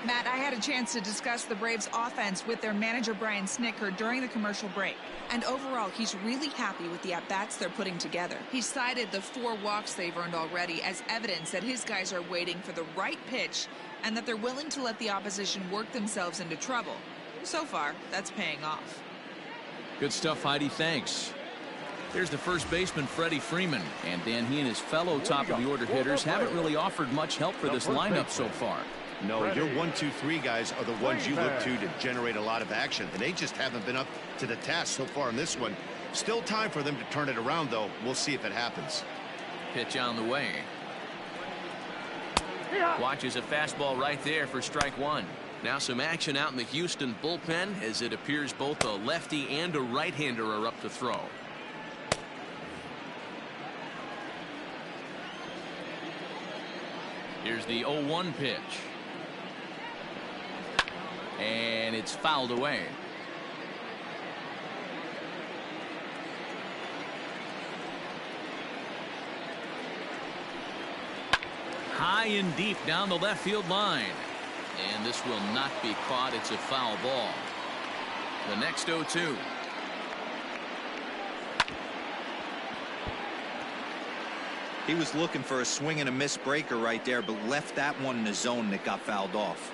Matt, I had a chance to discuss the Braves offense with their manager Brian Snitker during the commercial break. And overall, he's really happy with the at-bats they're putting together. He cited the 4 walks they've earned already as evidence that his guys are waiting for the right pitch and that they're willing to let the opposition work themselves into trouble. So far, that's paying off. Good stuff, Heidi. Thanks. There's the first baseman, Freddie Freeman. And Dan, he and his fellow top-of-the-order hitters haven't really offered much help for this lineup so far. No, your 1, 2, 3 guys are the ones you look to generate a lot of action, and they just haven't been up to the task so far in this one. Still time for them to turn it around, though. We'll see if it happens. Pitch on the way. Watches a fastball right there for strike 1. Now some action out in the Houston bullpen, as it appears both a lefty and a right-hander are up to throw. Here's the 0-1 pitch. And it's fouled away. High and deep down the left field line. And this will not be caught. It's a foul ball. The next 0-2. He was looking for a swing and a miss breaker right there, but left that one in the zone that got fouled off.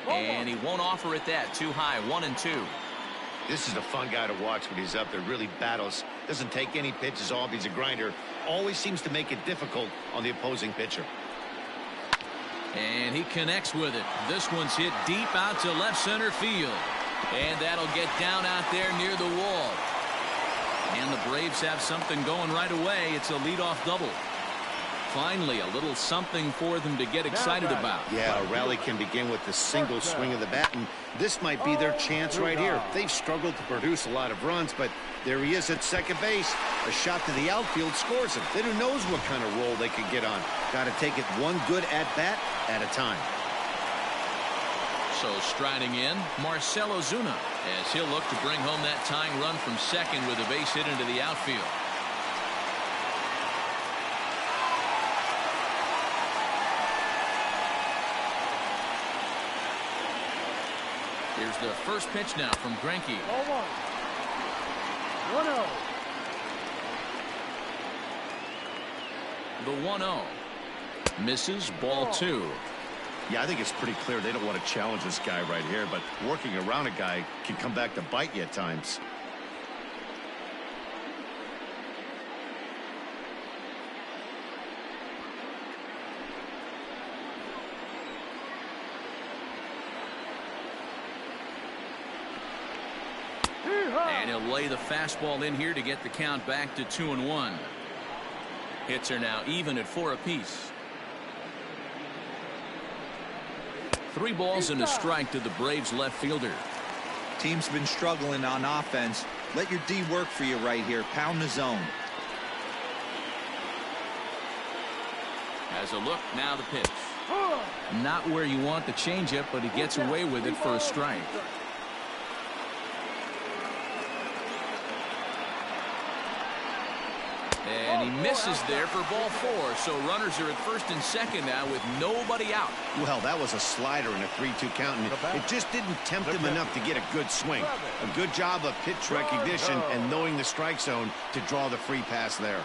And he won't offer it that. Too high. 1-2. This is a fun guy to watch when he's up there. Really battles. Doesn't take any pitches off. He's a grinder. Always seems to make it difficult on the opposing pitcher. And he connects with it. This one's hit deep out to left center field. And that'll get down out there near the wall. And the Braves have something going right away. It's a leadoff double. Finally, a little something for them to get excited about. Yeah, a rally can begin with the single swing of the bat, and this might be their chance right here. They've struggled to produce a lot of runs, but there he is at second base. A shot to the outfield scores him. Then who knows what kind of roll they could get on. Got to take it one good at-bat at a time. So striding in, Marcell Ozuna, as he'll look to bring home that tying run from second with a base hit into the outfield. Here's the first pitch now from Greinke. 1-0. The 1-0. Misses, ball 2. Yeah, I think it's pretty clear they don't want to challenge this guy right here, but working around a guy can come back to bite you at times. And he'll lay the fastball in here to get the count back to 2-1. Hits are now even at 4 apiece. 3 balls and a strike to the Braves left fielder. Team's been struggling on offense. Let your D work for you right here. Pound the zone. As a look, now the pitch. Not where you want the changeup, but he gets away with it for a strike. And he misses there for ball 4. So runners are at first and second now with nobody out. Well, that was a slider in a 3-2 count, and it just didn't tempt him enough to get a good swing. A good job of pitch recognition and knowing the strike zone to draw the free pass there.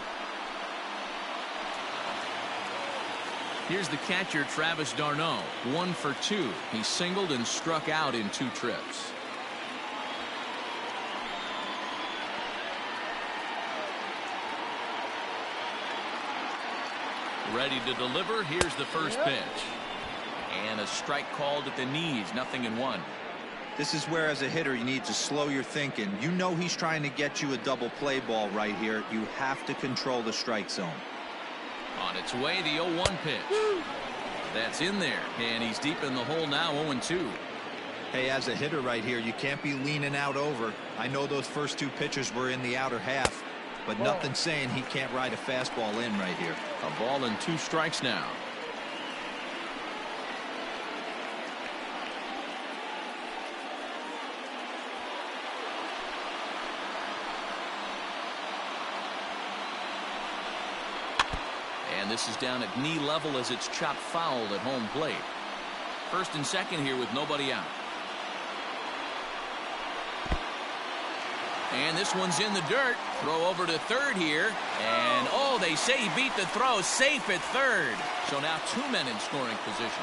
Here's the catcher, Travis d'Arnaud. 1 for 2. He singled and struck out in 2 trips. Ready to deliver. Here's the first pitch. And a strike called at the knees. 0-1. This is where, as a hitter, you need to slow your thinking. You know he's trying to get you a double play ball right here. You have to control the strike zone. On its way, the 0-1 pitch. That's in there. And he's deep in the hole now, 0-2. Hey, as a hitter right here, you can't be leaning out over. I know those first 2 pitches were in the outer half, but nothing saying he can't ride a fastball in right here. A ball and 2 strikes now. And this is down at knee level as it's chopped foul at home plate. First and second here with nobody out. And this one's in the dirt. Throw over to third here. And, oh, they say he beat the throw. Safe at third. So now 2 men in scoring position.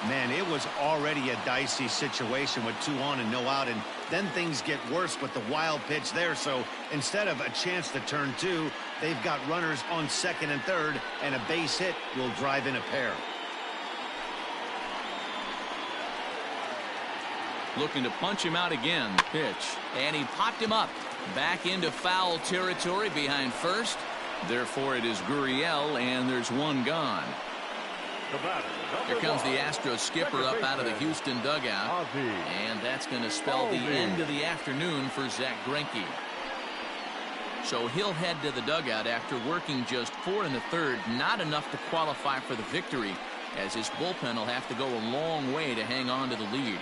Man, it was already a dicey situation with 2 on and no out, and then things get worse with the wild pitch there. So instead of a chance to turn 2, they've got runners on second and third, and a base hit will drive in a pair. Looking to punch him out again. Pitch. And he popped him up. Back into foul territory behind first. Therefore, it is Gurriel, and there's 1 gone. Here comes the Astros skipper up out of the Houston dugout. And that's going to spell the end of the afternoon for Zack Greinke. So he'll head to the dugout after working just 4 in the third. Not enough to qualify for the victory, as his bullpen will have to go a long way to hang on to the lead.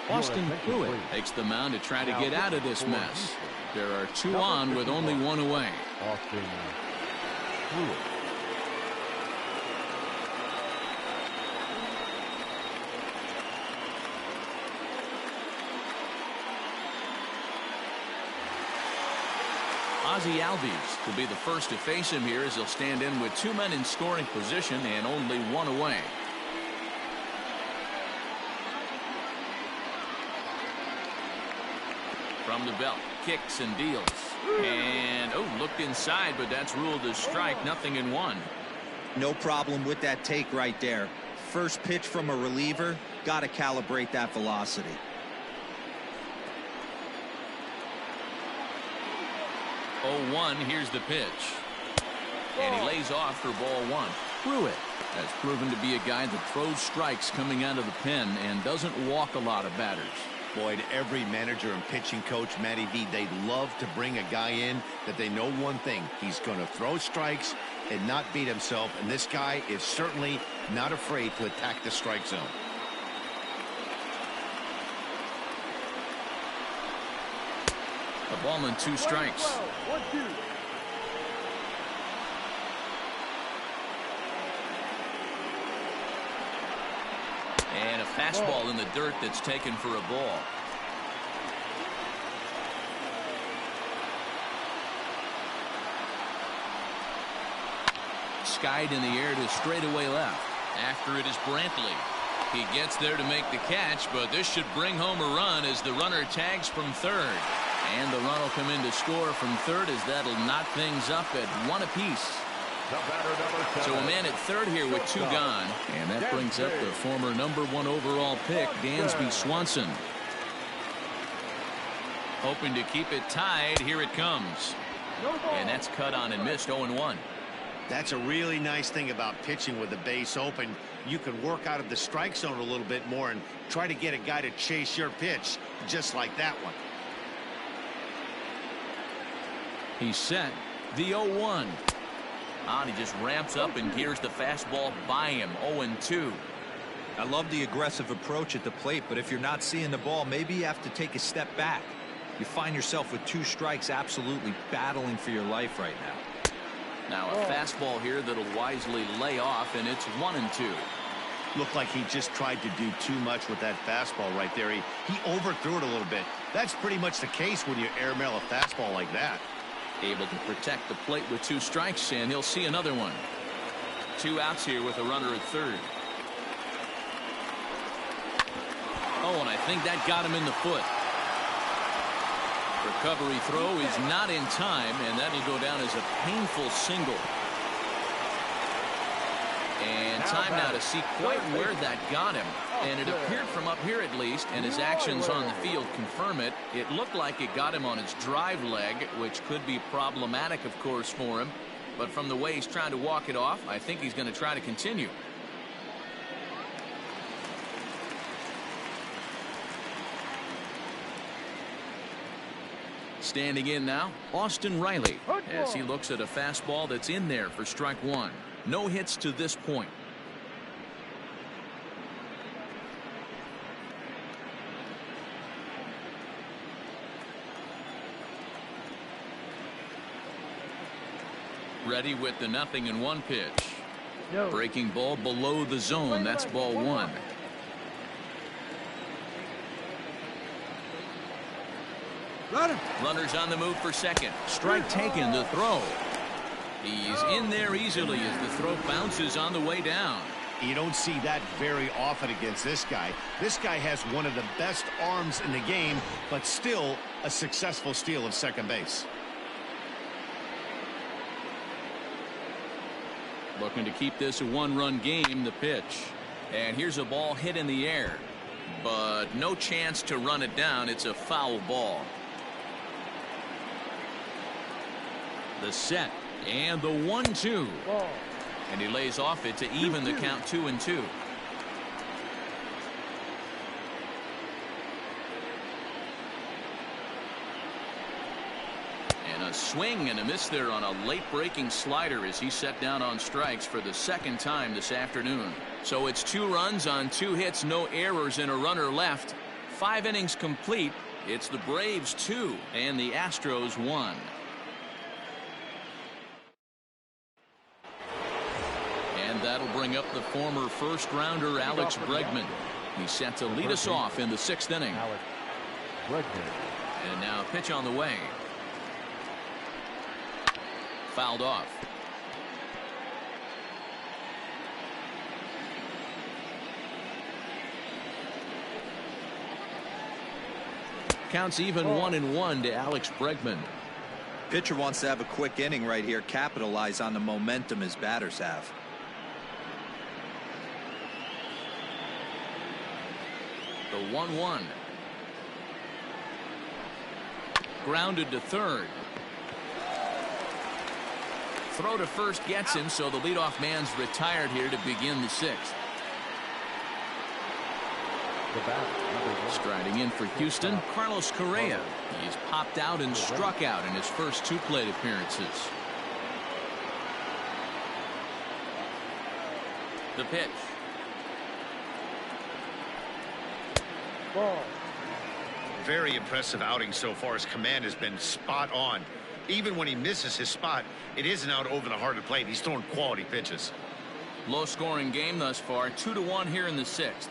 Austin Pruitt takes the mound to try to get out of this mess. There are 2 on with only 1 away. Austin Pruitt. Ozzie Albies will be the first to face him here as he'll stand in with 2 men in scoring position and only 1 away. From the belt, kicks and deals. And, oh, looked inside, but that's ruled as strike, 0-1. No problem with that take right there. First pitch from a reliever, got to calibrate that velocity. Oh, 1, here's the pitch. And he lays off for ball 1. Pruitt has proven to be a guy that throws strikes coming out of the pen and doesn't walk a lot of batters. Boyd, every manager and pitching coach, Matty V, they love to bring a guy in that they know one thing. He's going to throw strikes and not beat himself, and this guy is certainly not afraid to attack the strike zone. A ball and 2 strikes. 1-2. And a fastball in the dirt that's taken for a ball. Skied in the air to straightaway left. After it is Brantley. He gets there to make the catch, but this should bring home a run as the runner tags from third. And the run will come in to score from third as that'll knock things up at 1 apiece. So a man at third here with 2 gone. And that brings up the former #1 overall pick, Dansby Swanson. Hoping to keep it tied. Here it comes. And that's cut on and missed. 0-1. That's a really nice thing about pitching with the base open. You can work out of the strike zone a little bit more and try to get a guy to chase your pitch, just like that one. He's set. The 0-1. And he just ramps up and gears the fastball by him. 0-2. I love the aggressive approach at the plate, but if you're not seeing the ball, maybe you have to take a step back. You find yourself with 2 strikes, absolutely battling for your life right now. Now a fastball here that'll wisely lay off, and it's 1-2. Looked like he just tried to do too much with that fastball right there. He overthrew it a little bit. That's pretty much the case when you airmail a fastball like that. Able to protect the plate with 2 strikes, and he'll see another one. 2 outs here with a runner at third. Oh, and I think that got him in the foot. Recovery throw is not in time, and that'll go down as a painful single. And time now to see quite where that got him. And it appeared from up here at least, and his actions on the field confirm it. It looked like it got him on his drive leg, which could be problematic, of course, for him. But from the way he's trying to walk it off, I think he's going to try to continue. Standing in now, Austin Riley, as he looks at a fastball that's in there for strike 1. No hits to this point. Ready with the 0-1 pitch. No. Breaking ball below the zone. That's ball 1. Runners on the move for second. Strike taken. The throw. He's in there easily as the throw bounces on the way down. You don't see that very often against this guy. This guy has one of the best arms in the game, but still a successful steal of second base. Looking to keep this a one-run game. The pitch. And here's a ball hit in the air. But no chance to run it down. It's a foul ball. The set. And the 1-2. And he lays off it to even the count 2-2. And a swing and a miss there on a late breaking slider as he set down on strikes for the second time this afternoon. So it's 2 runs on 2 hits, no errors, and a runner left. 5 innings complete. It's the Braves 2 and the Astros 1. And that'll bring up the former first-rounder Alex Bregman. He's set to lead us off in the 6th inning. And now a pitch on the way. Fouled off. Counts even 1-1 to Alex Bregman. Pitcher wants to have a quick inning right here, capitalize on the momentum his batters have. The 1-1. Grounded to third. Throw to first gets him, so the leadoff man's retired here to begin the 6th. Striding in for Houston, Carlos Correa. He's popped out and struck out in his first 2 plate appearances. The pitch. Very impressive outing so far. His command has been spot on. Even when he misses his spot, it isn't out over the heart of the plate. He's throwing quality pitches. Low scoring game thus far. 2-1 here in the 6th.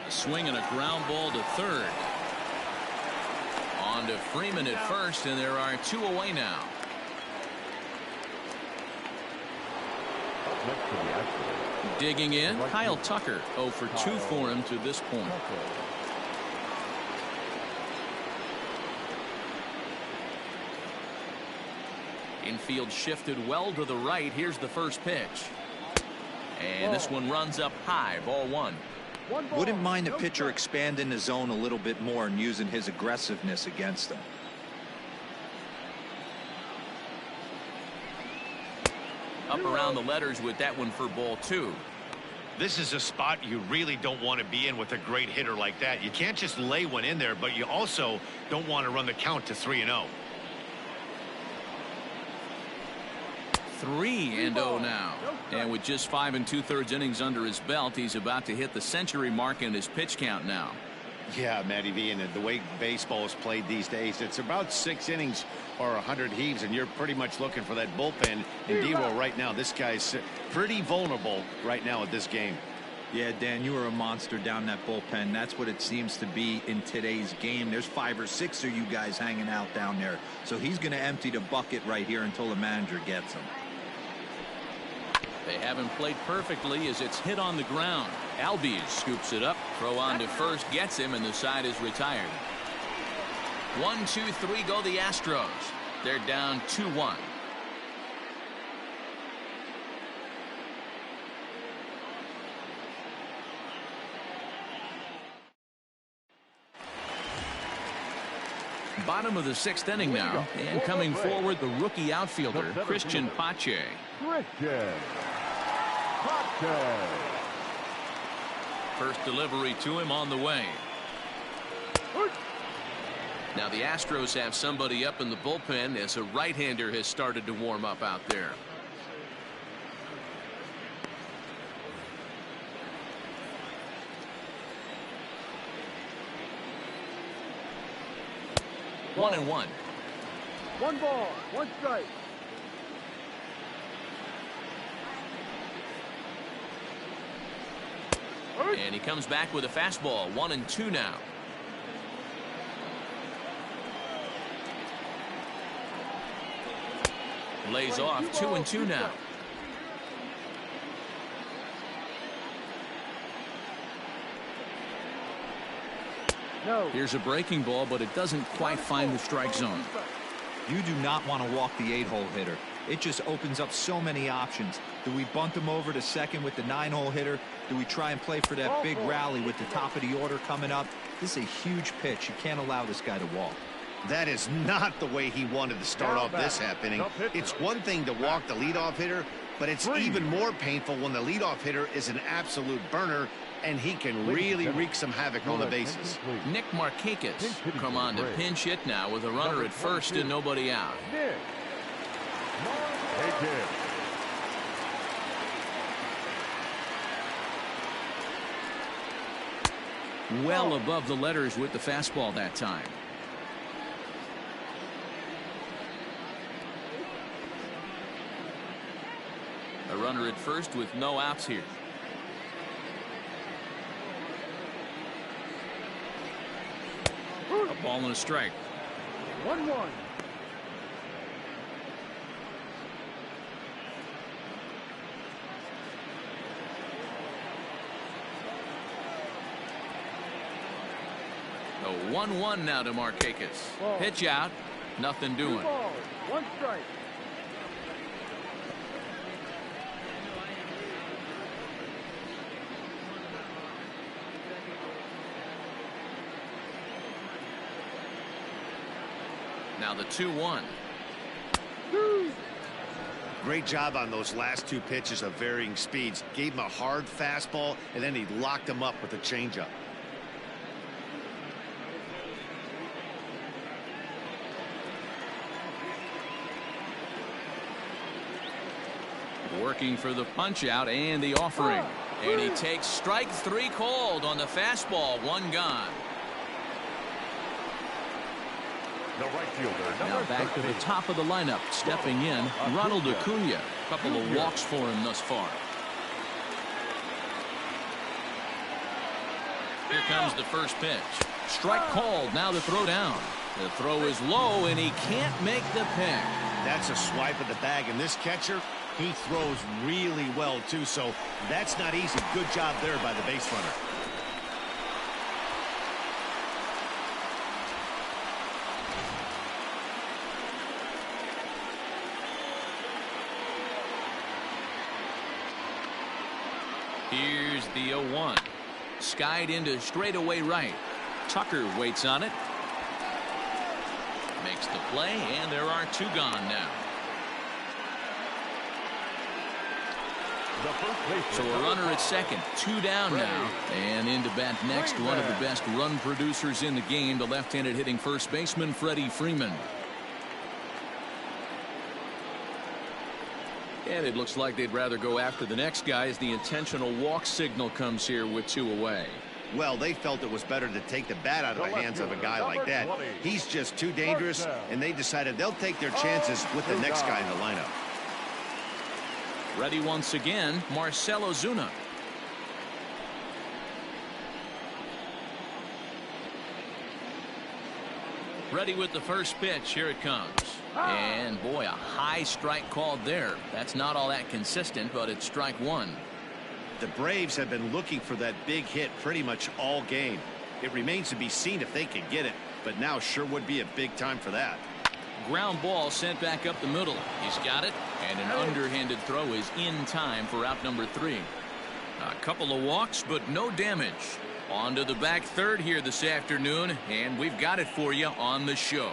A swing and a ground ball to third. On to Freeman at first, and there are 2 away now. Digging in, Kyle Tucker. 0 for 2 for him to this point. Infield shifted well to the right. Here's the first pitch. And this one runs up high. Ball 1. Wouldn't mind the pitcher expanding the zone a little bit more and using his aggressiveness against them. Up around the letters with that one for ball 2. This is a spot you really don't want to be in with a great hitter like that. You can't just lay one in there, but you also don't want to run the count to 3-0. 3-0 now. And with just 5 2/3 innings under his belt, he's about to hit the century mark in his pitch count now. Yeah, Matty V, and the way baseball is played these days, it's about 6 innings or 100 heaves, and you're pretty much looking for that bullpen. And D-Roll right now, this guy's pretty vulnerable right now at this game. Yeah, Dan, you were a monster down that bullpen. That's what it seems to be in today's game. There's 5 or 6 of you guys hanging out down there. So he's going to empty the bucket right here until the manager gets him. They haven't played perfectly as it's hit on the ground. Albies scoops it up. Throw on to first gets him, and the side is retired. 1, 2, 3 go the Astros. They're down 2-1. Bottom of the 6th inning now, and coming forward the rookie outfielder Christian Pache. First delivery to him on the way. Now the Astros have somebody up in the bullpen as a right-hander has started to warm up out there. 1-1. 1 ball, 1 strike. And he comes back with a fastball. 1-2 now. Lays off. 2-2 now. No. Here's a breaking ball, but it doesn't quite find the strike zone. You do not want to walk the 8-hole hitter. It just opens up so many options. Do we bunt him over to second with the 9-hole hitter? Do we try and play for that big rally with the top of the order coming up? This is a huge pitch. You can't allow this guy to walk. That is not the way he wanted to start off this happening. It's one thing to walk the leadoff hitter, but it's even more painful when the leadoff hitter is an absolute burner and he can really wreak some havoc on the bases. Nick Markakis come on to pinch hit now with a runner at first and nobody out. Nick Markakis. Well above the letters with the fastball that time. A runner at first with no outs here. A ball and a strike. 1-1. A 1-1 now to Markakis. Pitch out. Nothing 2 doing. balls, 1 strike. Now the 2-1. Great job on those last 2 pitches of varying speeds. Gave him a hard fastball, and then he locked him up with a changeup. Working for the punch out and the offering. And he takes strike 3 called on the fastball. 1 gone. The right fielder. Now back to the top of the lineup. Stepping in, Ronald Acuna. Couple of walks for him thus far. Here comes the first pitch. Strike called. Now the throw down. The throw is low and he can't make the pick. That's a swipe of the bag, and this catcher, he throws really well too, so that's not easy. Good job there by the base runner. Here's the 0-1. Skied into straightaway right. Tucker waits on it. Makes the play, and there are 2 gone now. So a runner at second, 2 down now. And into bat next, one of the best run producers in the game, the left-handed hitting first baseman, Freddie Freeman. And it looks like they'd rather go after the next guy as the intentional walk signal comes here with 2 away. Well, they felt it was better to take the bat out of the hands of a guy like that. He's just too dangerous, and they decided they'll take their chances with the next guy in the lineup. Ready once again, Marcell Ozuna. Ready with the first pitch. Here it comes. And boy, a high strike called there. That's not all that consistent, but it's strike 1. The Braves have been looking for that big hit pretty much all game. It remains to be seen if they can get it, but now sure would be a big time for that. Ground ball sent back up the middle. He's got it, and an underhanded throw is in time for out number 3. A couple of walks, but no damage. On to the back third here this afternoon, and we've got it for you on the show.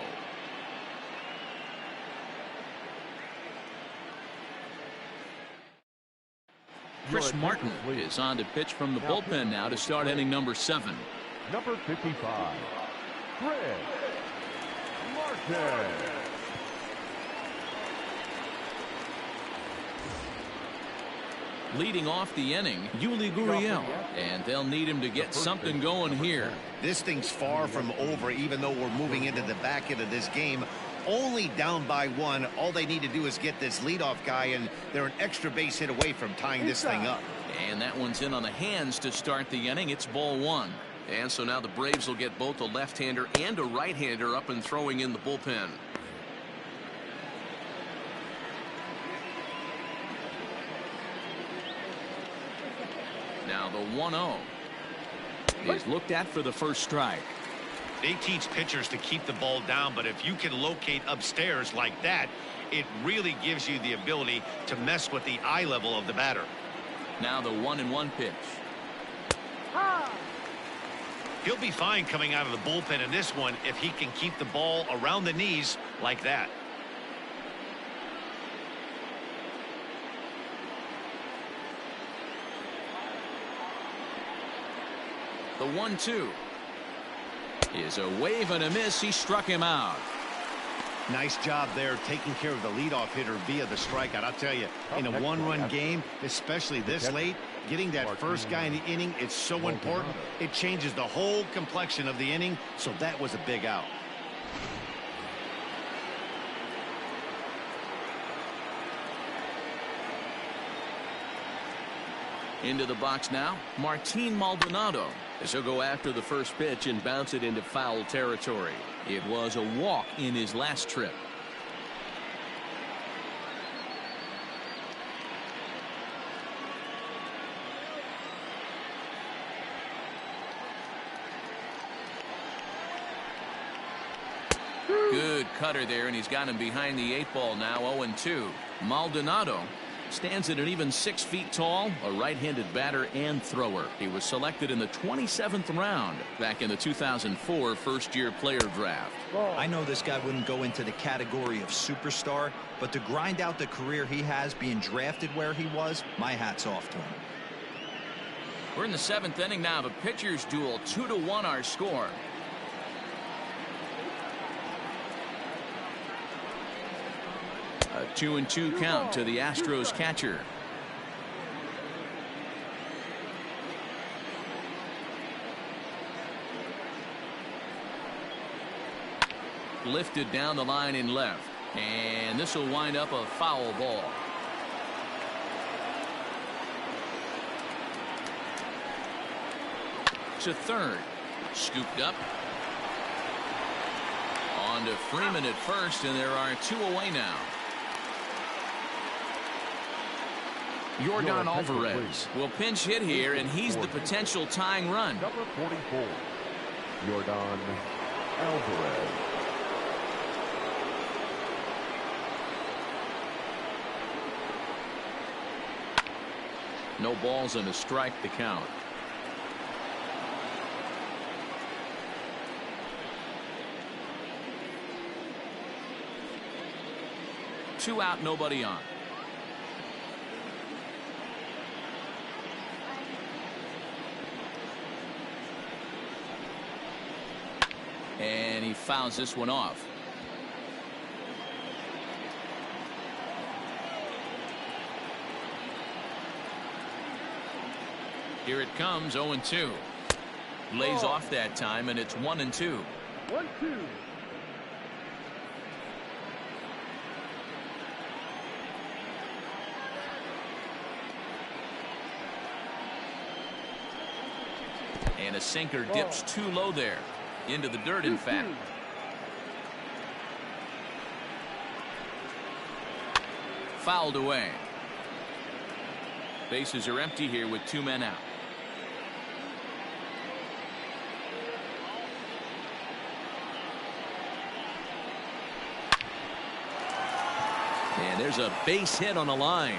Chris Martin is on to pitch from the bullpen now to start inning number 7. Number 55, Chris Martin. Leading off the inning, Yuli Gurriel, and they'll need him to get something going here. This thing's far from over, even though we're moving into the back end of this game. Only down by 1. All they need to do is get this leadoff guy, and they're an extra base hit away from tying this thing up. And that one's in on the hands to start the inning. It's ball 1. And so now the Braves will get both a left-hander and a right-hander up and throwing in the bullpen. Now the 1-0 is looked at for the first strike. They teach pitchers to keep the ball down, but if you can locate upstairs like that, it really gives you the ability to mess with the eye level of the batter. Now the 1-1 pitch. He'll be fine coming out of the bullpen in this one if he can keep the ball around the knees like that. The 1-2 is a wave and a miss. He struck him out. Nice job there taking care of the leadoff hitter via the strikeout. I'll tell you, in a one-run game, especially this late, getting that first guy in the inning is so important. It changes the whole complexion of the inning, so that was a big out. Into the box now, Martin Maldonado, as he'll go after the first pitch and bounce it into foul territory. It was a walk in his last trip. Good cutter there, and he's got him behind the 8 ball now. 0-2. Maldonado stands at an even 6 feet tall, a right-handed batter and thrower. He was selected in the 27th round back in the 2004 first-year player draft. I know this guy wouldn't go into the category of superstar, but to grind out the career he has being drafted where he was, my hat's off to him. We're in the 7th inning now of a pitcher's duel. 2-1 our score. A 2-2 count to the Astros catcher. Lifted down the line in left, and this will wind up a foul ball. To third, scooped up. On to Freeman at first, and there are 2 away now. Yordan Alvarez will pinch hit here, and he's the potential tying run. Number 44, Yordan Alvarez. No balls and a strike to count. Two out, nobody on. And he fouls this one off. Here it comes, 0-2. Lays off that time, and it's 1-2. 1-2. And a sinker dips too low there. Into the dirt, in fact. Fouled away. Bases are empty here with 2 men out. And there's a base hit on the line.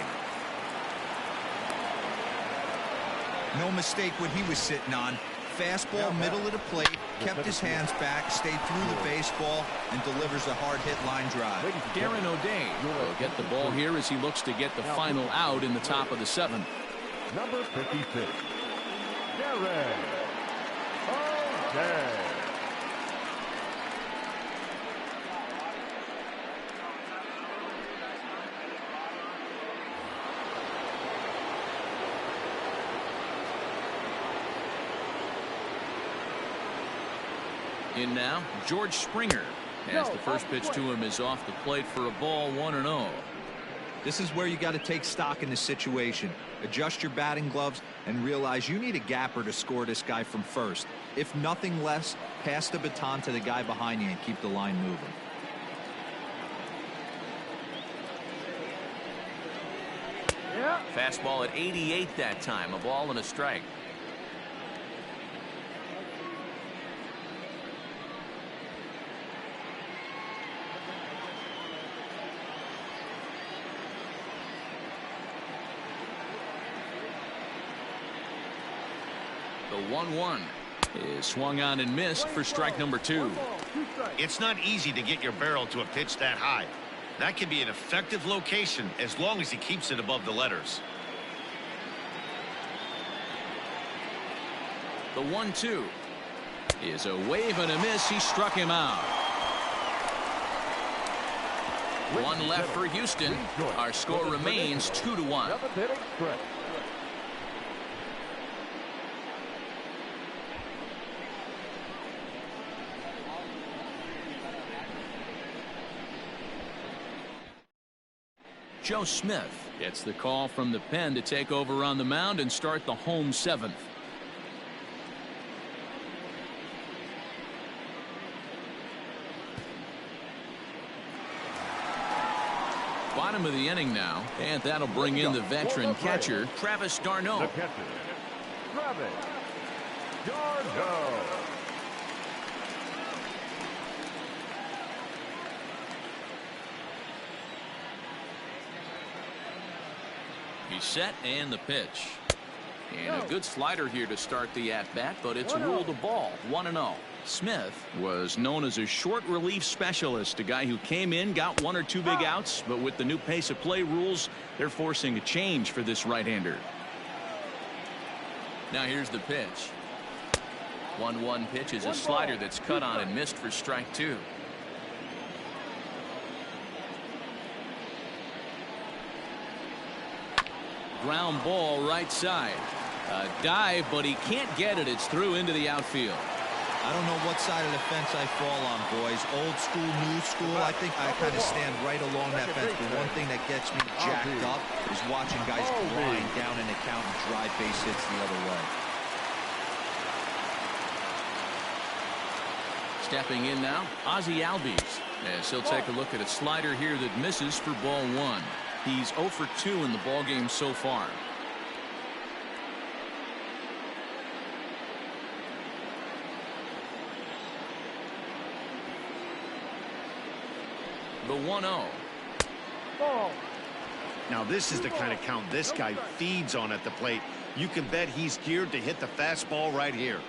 No mistake what he was sitting on. Fastball, middle of the plate, kept his hands back, stayed through the baseball, and delivers a hard hit line drive. Darren O'Day will get the ball here as he looks to get the final out in the top of the 7th. Number 56, Darren O'Day. In now, George Springer. As the first pitch to him is off the plate for a ball, 1-0. This is where you got to take stock in this situation. Adjust your batting gloves and realize you need a gapper to score this guy from first. If nothing less, pass the baton to the guy behind you and keep the line moving. Fastball at 88 that time. A ball and a strike. The 1-1 is swung on and missed for strike number 2. It's not easy to get your barrel to a pitch that high. That can be an effective location as long as he keeps it above the letters. The 1-2 is a wave and a miss. He struck him out. One left for Houston. Our score remains 2-1. Joe Smith gets the call from the pen to take over on the mound and start the home 7th. Bottom of the inning now, and that'll bring in the veteran catcher, Travis d'Arnaud. The catcher, Travis d'Arnaud. He's set and the pitch. And a good slider here to start the at-bat, but it's ruled a ball. 1-0. Smith was known as a short relief specialist, a guy who came in, got 1 or 2 big outs, but with the new pace of play rules, they're forcing a change for this right-hander. Now here's the pitch. 1-1 pitch is a slider that's cut on and missed for strike 2. Ground ball right side. A dive, but he can't get it. It's through into the outfield. I don't know what side of the fence I fall on, boys. Old school, new school. I think I kind of stand right along that fence. But one thing that gets me jacked up is watching guys grind down in the count and drive base hits the other way. Stepping in now, Ozzie Albies, as he'll take a look at a slider here that misses for ball 1. He's 0 for 2 in the ballgame so far. The 1-0. Now this is the kind of count this guy feeds on at the plate. You can bet he's geared to hit the fastball right here.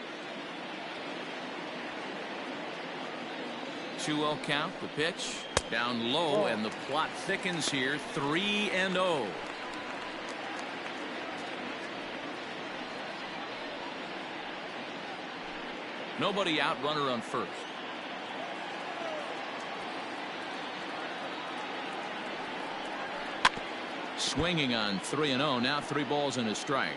2-0 count. The pitch down low, and the plot thickens here. 3-0. Nobody out, runner on first. Swinging on 3-0. Now 3 balls and a strike.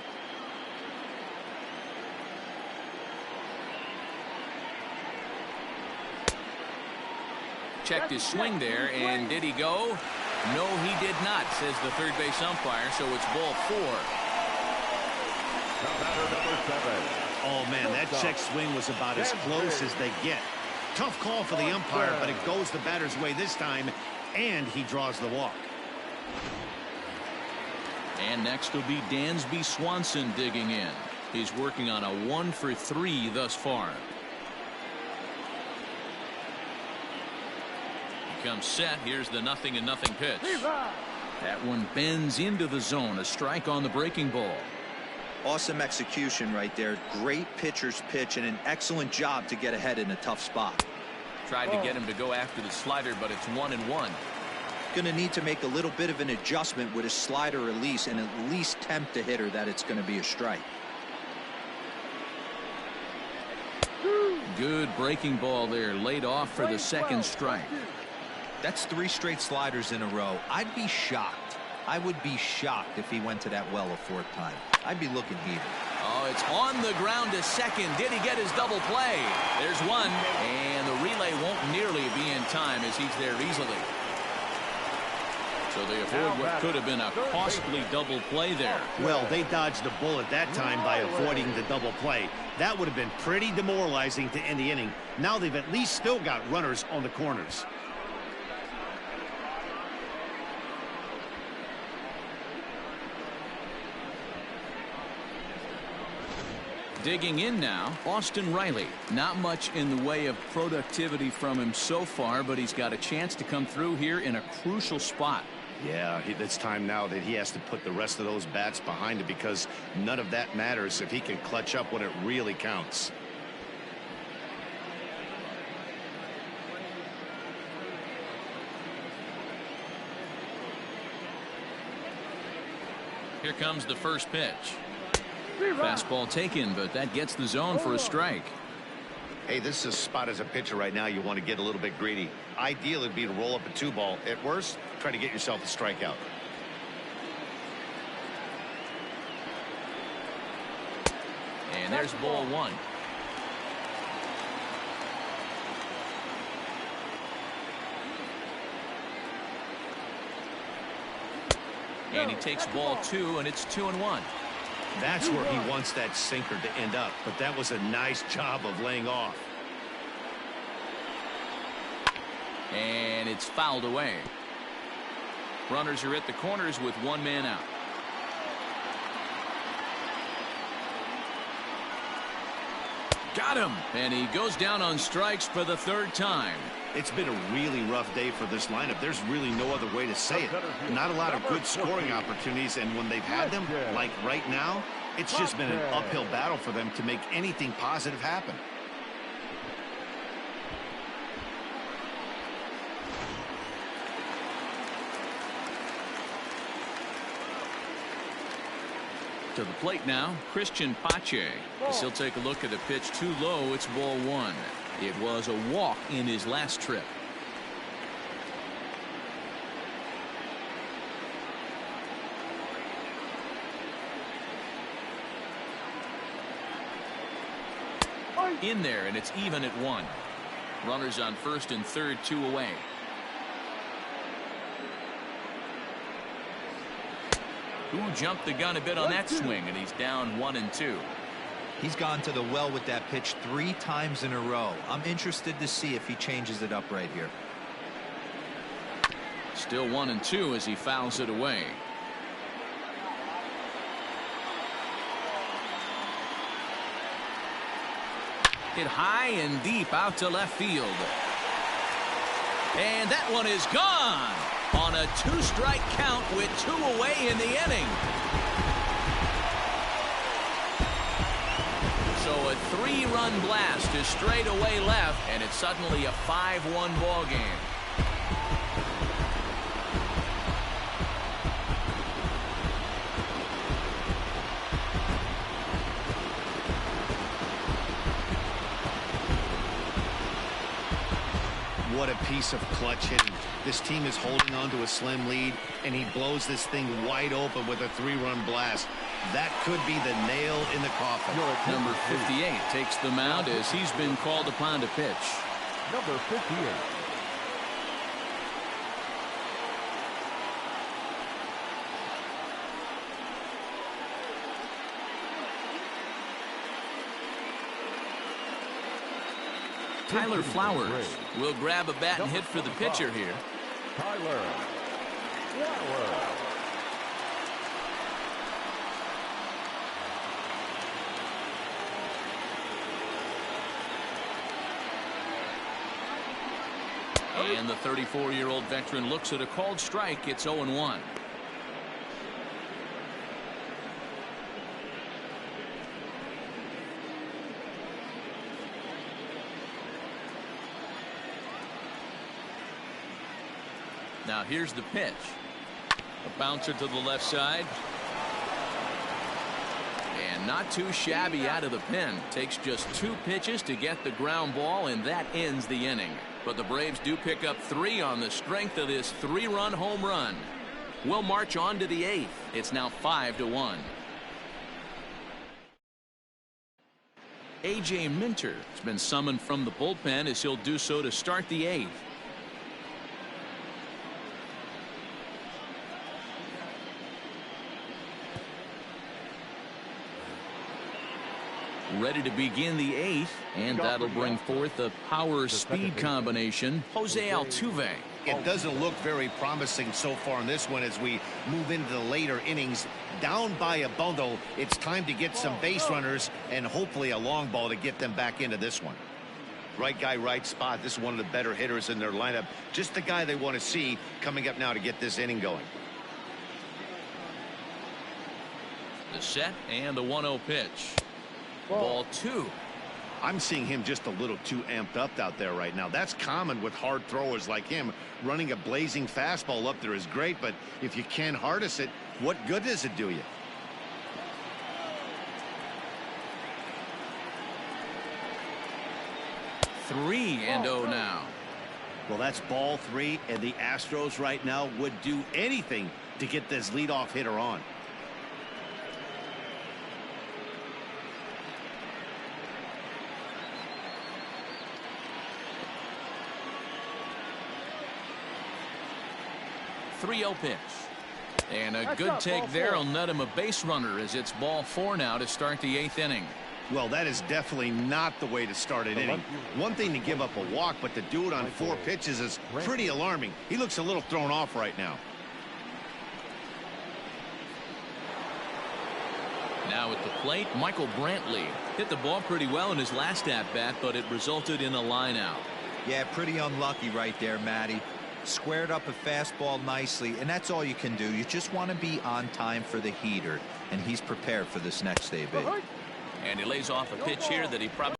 Checked his swing there, and did he go? No, he did not, says the third base umpire, so it's ball 4. Oh man, that check swing was about as close as they get. Tough call for the umpire, but it goes the batter's way this time, and he draws the walk. And next will be Dansby Swanson digging in. He's working on a 1 for 3 thus far. Comes set. Here's the 0-0 pitch. That one bends into the zone. A strike on the breaking ball. Awesome execution right there. Great pitcher's pitch and an excellent job to get ahead in a tough spot. Tried to get him to go after the slider, but it's 1-1. Going to need to make a little bit of an adjustment with his slider release and at least tempt the hitter that it's going to be a strike. Good breaking ball there, laid off for the second strike. That's 3 straight sliders in a row. I'd be shocked. I would be shocked if he went to that well a 4th time. I'd be looking heated. Oh, Now it's on the ground to second. Did he get his double play? There's one, and the relay won't nearly be in time as he's there easily. So they avoid what could have been a costly double play there. Well, they dodged the bullet that time by avoiding the double play. That would have been pretty demoralizing to end the inning. Now they've at least still got runners on the corners. Digging in now, Austin Riley. Not much in the way of productivity from him so far, but he's got a chance to come through here in a crucial spot. Yeah, it's time now that he has to put the rest of those bats behind him, because none of that matters if he can clutch up when it really counts. Here comes the first pitch. Fastball taken, but that gets the zone for a strike. Hey, this is a spot as a pitcher right now you want to get a little bit greedy. Ideal would be to roll up a 2-ball. At worst, try to get yourself a strikeout. And there's ball one. And he takes ball two, and it's 2-1. That's where he wants that sinker to end up, but that was a nice job of laying off. And it's fouled away. Runners are at the corners with one man out. Got him, and he goes down on strikes for the third time. It's been a really rough day for this lineup. There's really no other way to say it. Not a lot of good scoring opportunities, and when they've had them, like right now, it's just been an uphill battle for them to make anything positive happen. To the plate now, Christian Pache. As he'll take a look at a pitch too low, it's ball one. It was a walk in his last trip. In there, and it's even at one. Runners on first and third, 2 away. Who jumped the gun a bit on that swing, and he's down 1-2. He's gone to the well with that pitch 3 times in a row. I'm interested to see if he changes it up right here. Still 1-2 as he fouls it away. Hit high and deep out to left field. And that one is gone on a 2-strike count with 2 away in the inning. So a 3-run blast to straightaway left, and it's suddenly a 5-1 ball game. What a piece of clutch hitting. This team is holding on to a slim lead, and he blows this thing wide open with a 3-run blast. That could be the nail in the coffin. Number 58 takes the mound as he's been called upon to pitch. Number 58. Tyler Flowers will grab a bat and hit for the pitcher here. Tyler Flowers. And the 34-year-old veteran looks at a called strike. It's 0-1. Now here's the pitch. A bouncer to the left side. And not too shabby out of the pen. Takes just 2 pitches to get the ground ball, and that ends the inning. But the Braves do pick up 3 on the strength of this 3-run home run. We'll march on to the 8th. It's now 5-1. A.J. Minter has been summoned from the bullpen as he'll do so to start the 8th. Ready to begin the 8th, and that'll bring forth the power-speed combination, Jose Altuve. It doesn't look very promising so far in this one as we move into the later innings. Down by a bundle, it's time to get some base runners and hopefully a long ball to get them back into this one. Right guy, right spot. This is one of the better hitters in their lineup. Just the guy they want to see coming up now to get this inning going. The set and the 1-0 pitch. Ball 2. I'm seeing him just a little too amped up out there right now. That's common with hard throwers like him. Running a blazing fastball up there is great, but if you can't harness it, what good does it do you? Three and 0 now. Well, that's ball 3, and the Astros right now would do anything to get this leadoff hitter on. .30 pitch. And a good take there will net him a base runner as it's ball 4 now to start the 8th inning. Well, that is definitely not the way to start an inning. One thing to give up a walk, but to do it on 4 pitches is pretty alarming. He looks a little thrown off right now. Now at the plate, Michael Brantley hit the ball pretty well in his last at-bat, but it resulted in a line out. Yeah, pretty unlucky right there, Matty. Squared up a fastball nicely, and that's all you can do. You just want to be on time for the heater, and he's prepared for this next AB. And he lays off a pitch here that he probably...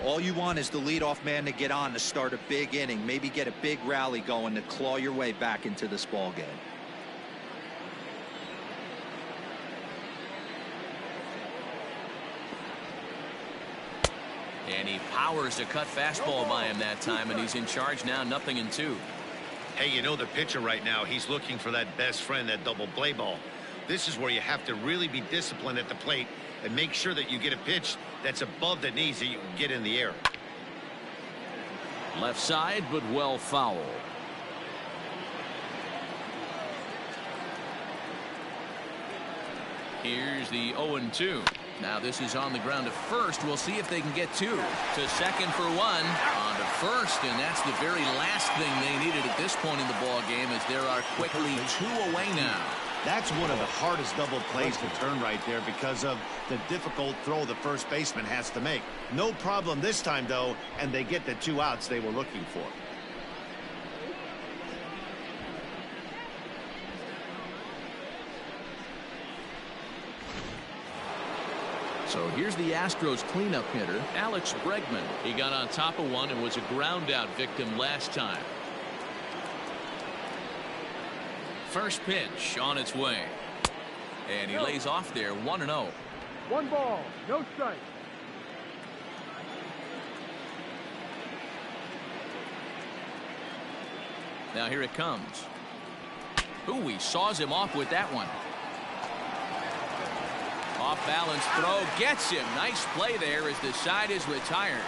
All you want is the leadoff man to get on to start a big inning, maybe get a big rally going to claw your way back into this ball game. And he powers a cut fastball by him that time, and he's in charge now, 0-2. Hey, you know the pitcher right now, he's looking for that best friend, that double play ball. This is where you have to really be disciplined at the plate and make sure that you get a pitch that's above the knees that you can get in the air. Left side, but well foul. Here's the 0-2. Now this is on the ground to first. We'll see if they can get 2. To second for 1. On to first, and that's the very last thing they needed at this point in the ball game, as there are quickly 2 away now. That's one of the hardest double plays to turn right there because of the difficult throw the first baseman has to make. No problem this time, though, and they get the 2 outs they were looking for. So here's the Astros cleanup hitter, Alex Bregman. He got on top of one and was a ground out victim last time. First pitch on its way. And he lays off there, 1-0. 1 ball, no strike. Now here it comes. Ooh, he saws him off with that one. Off balance throw gets him. Nice play there as the side is retired.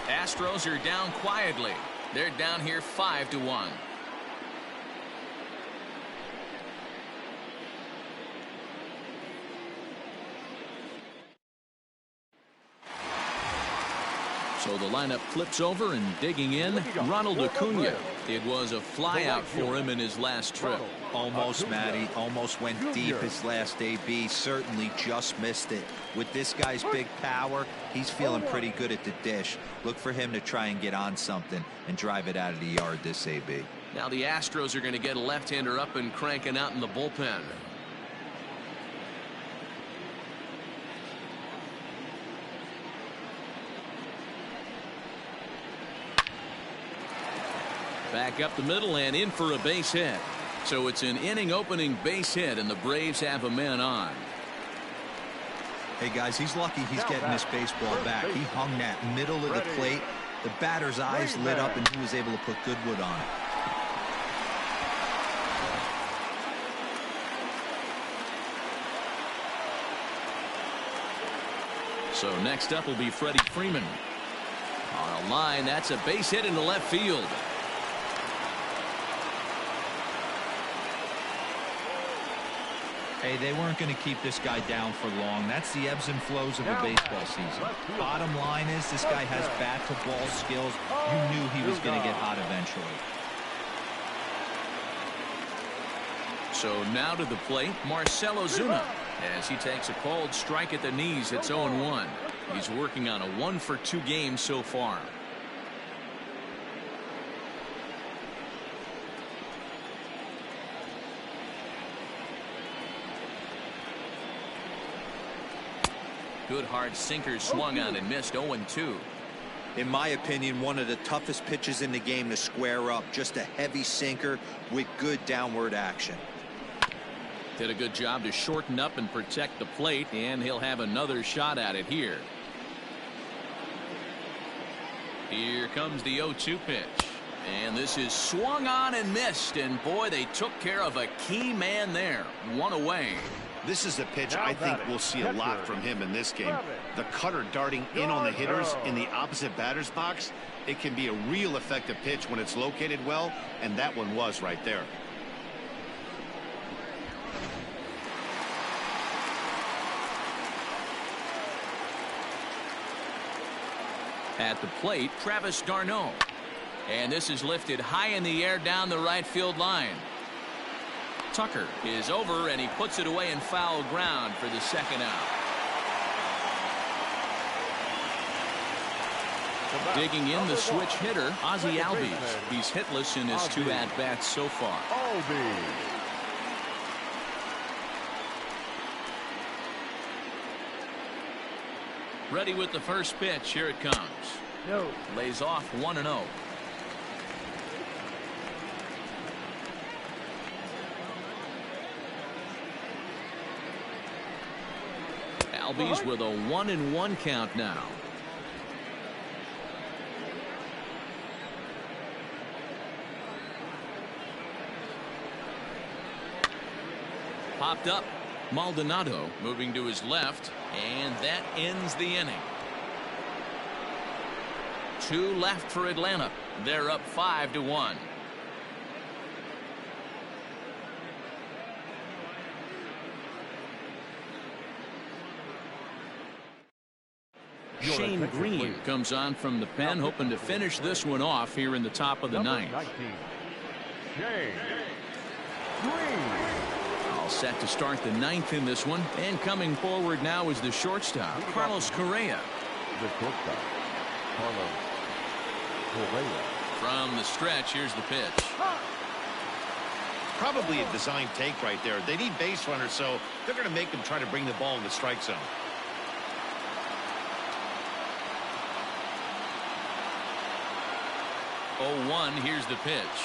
Astros are down quietly. They're down here 5-1. So the lineup flips over, and digging in, Ronald Acuna. It was a flyout for him in his last trip. Almost, Matty. Almost went deep his last AB. Certainly just missed it. With this guy's big power, he's feeling pretty good at the dish. Look for him to try and get on something and drive it out of the yard this AB. Now the Astros are going to get a left-hander up and cranking out in the bullpen. Back up the middle and in for a base hit. So it's an inning opening base hit, and the Braves have a man on. Hey guys, he's lucky he's getting this baseball back. He hung that middle of the plate. The batter's eyes lit up, and he was able to put good wood on it. So next up will be Freddie Freeman. On a line, that's a base hit into left field. Hey, they weren't going to keep this guy down for long. That's the ebbs and flows of a baseball season. Bottom line is this guy has bat-to-ball skills. You knew he was going to get hot eventually. So now to the plate, Marcell Ozuna. As he takes a called strike at the knees, it's 0-1. He's working on a 1-for-2 game so far. Good hard sinker swung on and missed. 0-2. In my opinion, one of the toughest pitches in the game to square up. Just a heavy sinker with good downward action. Did a good job to shorten up and protect the plate, and he'll have another shot at it here. Here comes the 0-2 pitch. And this is swung on and missed. And boy, they took care of a key man there. One away. This is a pitch I think we'll see a lot from him in this game. The cutter darting in on the hitters in the opposite batter's box. It can be a real effective pitch when it's located well, and that one was right there. At the plate, Travis d'Arnaud. And this is lifted high in the air down the right field line. Tucker is over, and he puts it away in foul ground for the second out. Digging in the switch hitter, Ozzie Albies. He's hitless in his 2 at-bats so far. Ready with the first pitch. Here it comes. No. Lays off 1-0. Albies with a 1-1 count now. Popped up. Maldonado moving to his left, and that ends the inning. 2 left for Atlanta. They're up 5-1. Shane Green comes on from the pen, hoping to finish this one off here in the top of the ninth. Shane Green. All set to start the ninth in this one, and coming forward now is the shortstop, Carlos Correa. The shortstop, Carlos Correa. From the stretch, here's the pitch. Probably a design take right there. They need base runners, so they're going to make them try to bring the ball in the strike zone. Oh, 1, here's the pitch.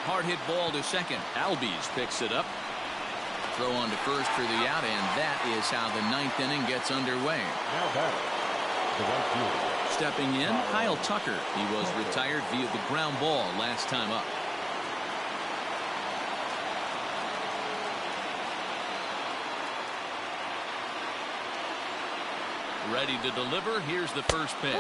Hard hit ball to second. Albies picks it up. Throw on to first for the out, and that is how the ninth inning gets underway. Now batting, the right fielder. Stepping in, Kyle Tucker. He was retired via the ground ball last time up. Ready to deliver. Here's the first pitch.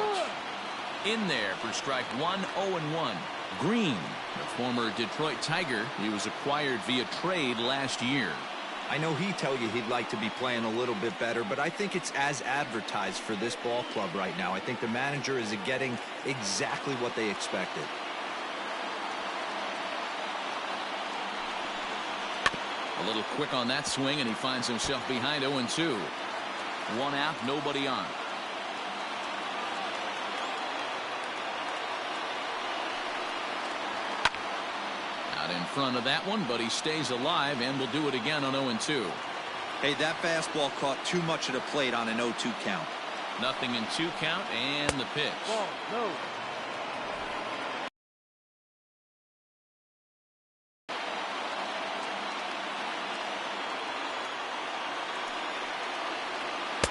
In there for strike 1, 0-1. Green, the former Detroit Tiger. He was acquired via trade last year. I know he'd tell you he'd like to be playing a little bit better, but I think it's as advertised for this ball club right now. I think the manager is getting exactly what they expected. A little quick on that swing, and he finds himself behind 0-2. 1 out, nobody on. In front of that one, but he stays alive and will do it again on 0-2. Hey, that fastball caught too much of the plate on an 0-2 count. Nothing in 2 count, and the pitch. Ball, no.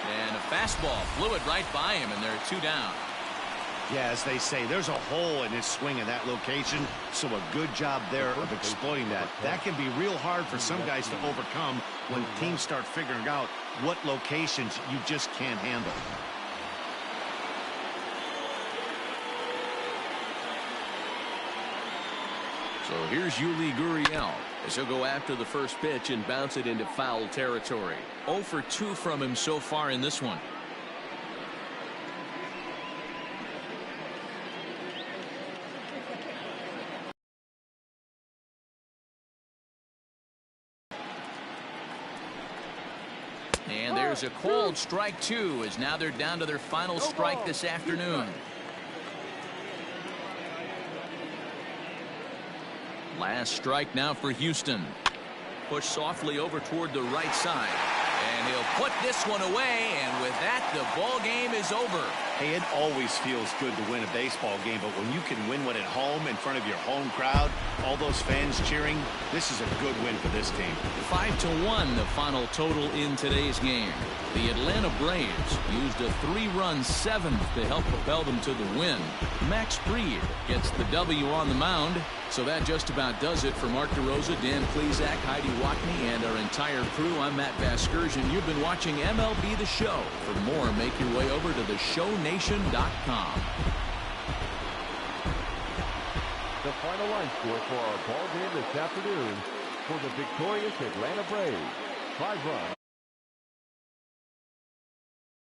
And a fastball flew it right by him, and there are 2 down. Yeah, as they say, there's a hole in his swing in that location, so a good job there of exploiting that. That can be real hard for some guys to overcome when teams start figuring out what locations you just can't handle. So here's Yuli Gurriel as he'll go after the first pitch and bounce it into foul territory. 0 for 2 from him so far in this one. And there's a called strike 2 as now they're down to their final strike this afternoon. Last strike now for Houston. Push softly over toward the right side. And he'll put this one away, and with that, the ball game is over. Hey, it always feels good to win a baseball game, but when you can win one at home in front of your home crowd, all those fans cheering, this is a good win for this team. 5-1 the final total in today's game. The Atlanta Braves used a 3-run seventh to help propel them to the win. Max Fried gets the W on the mound. So that just about does it for Mark DeRosa, Dan Plesac, Heidi Watney, and our entire crew. I'm Matt Vasgersian. You've been watching MLB The Show. For more, make your way over to theshownation.com. The final line score for our ball game this afternoon for the victorious Atlanta Braves. 5 runs.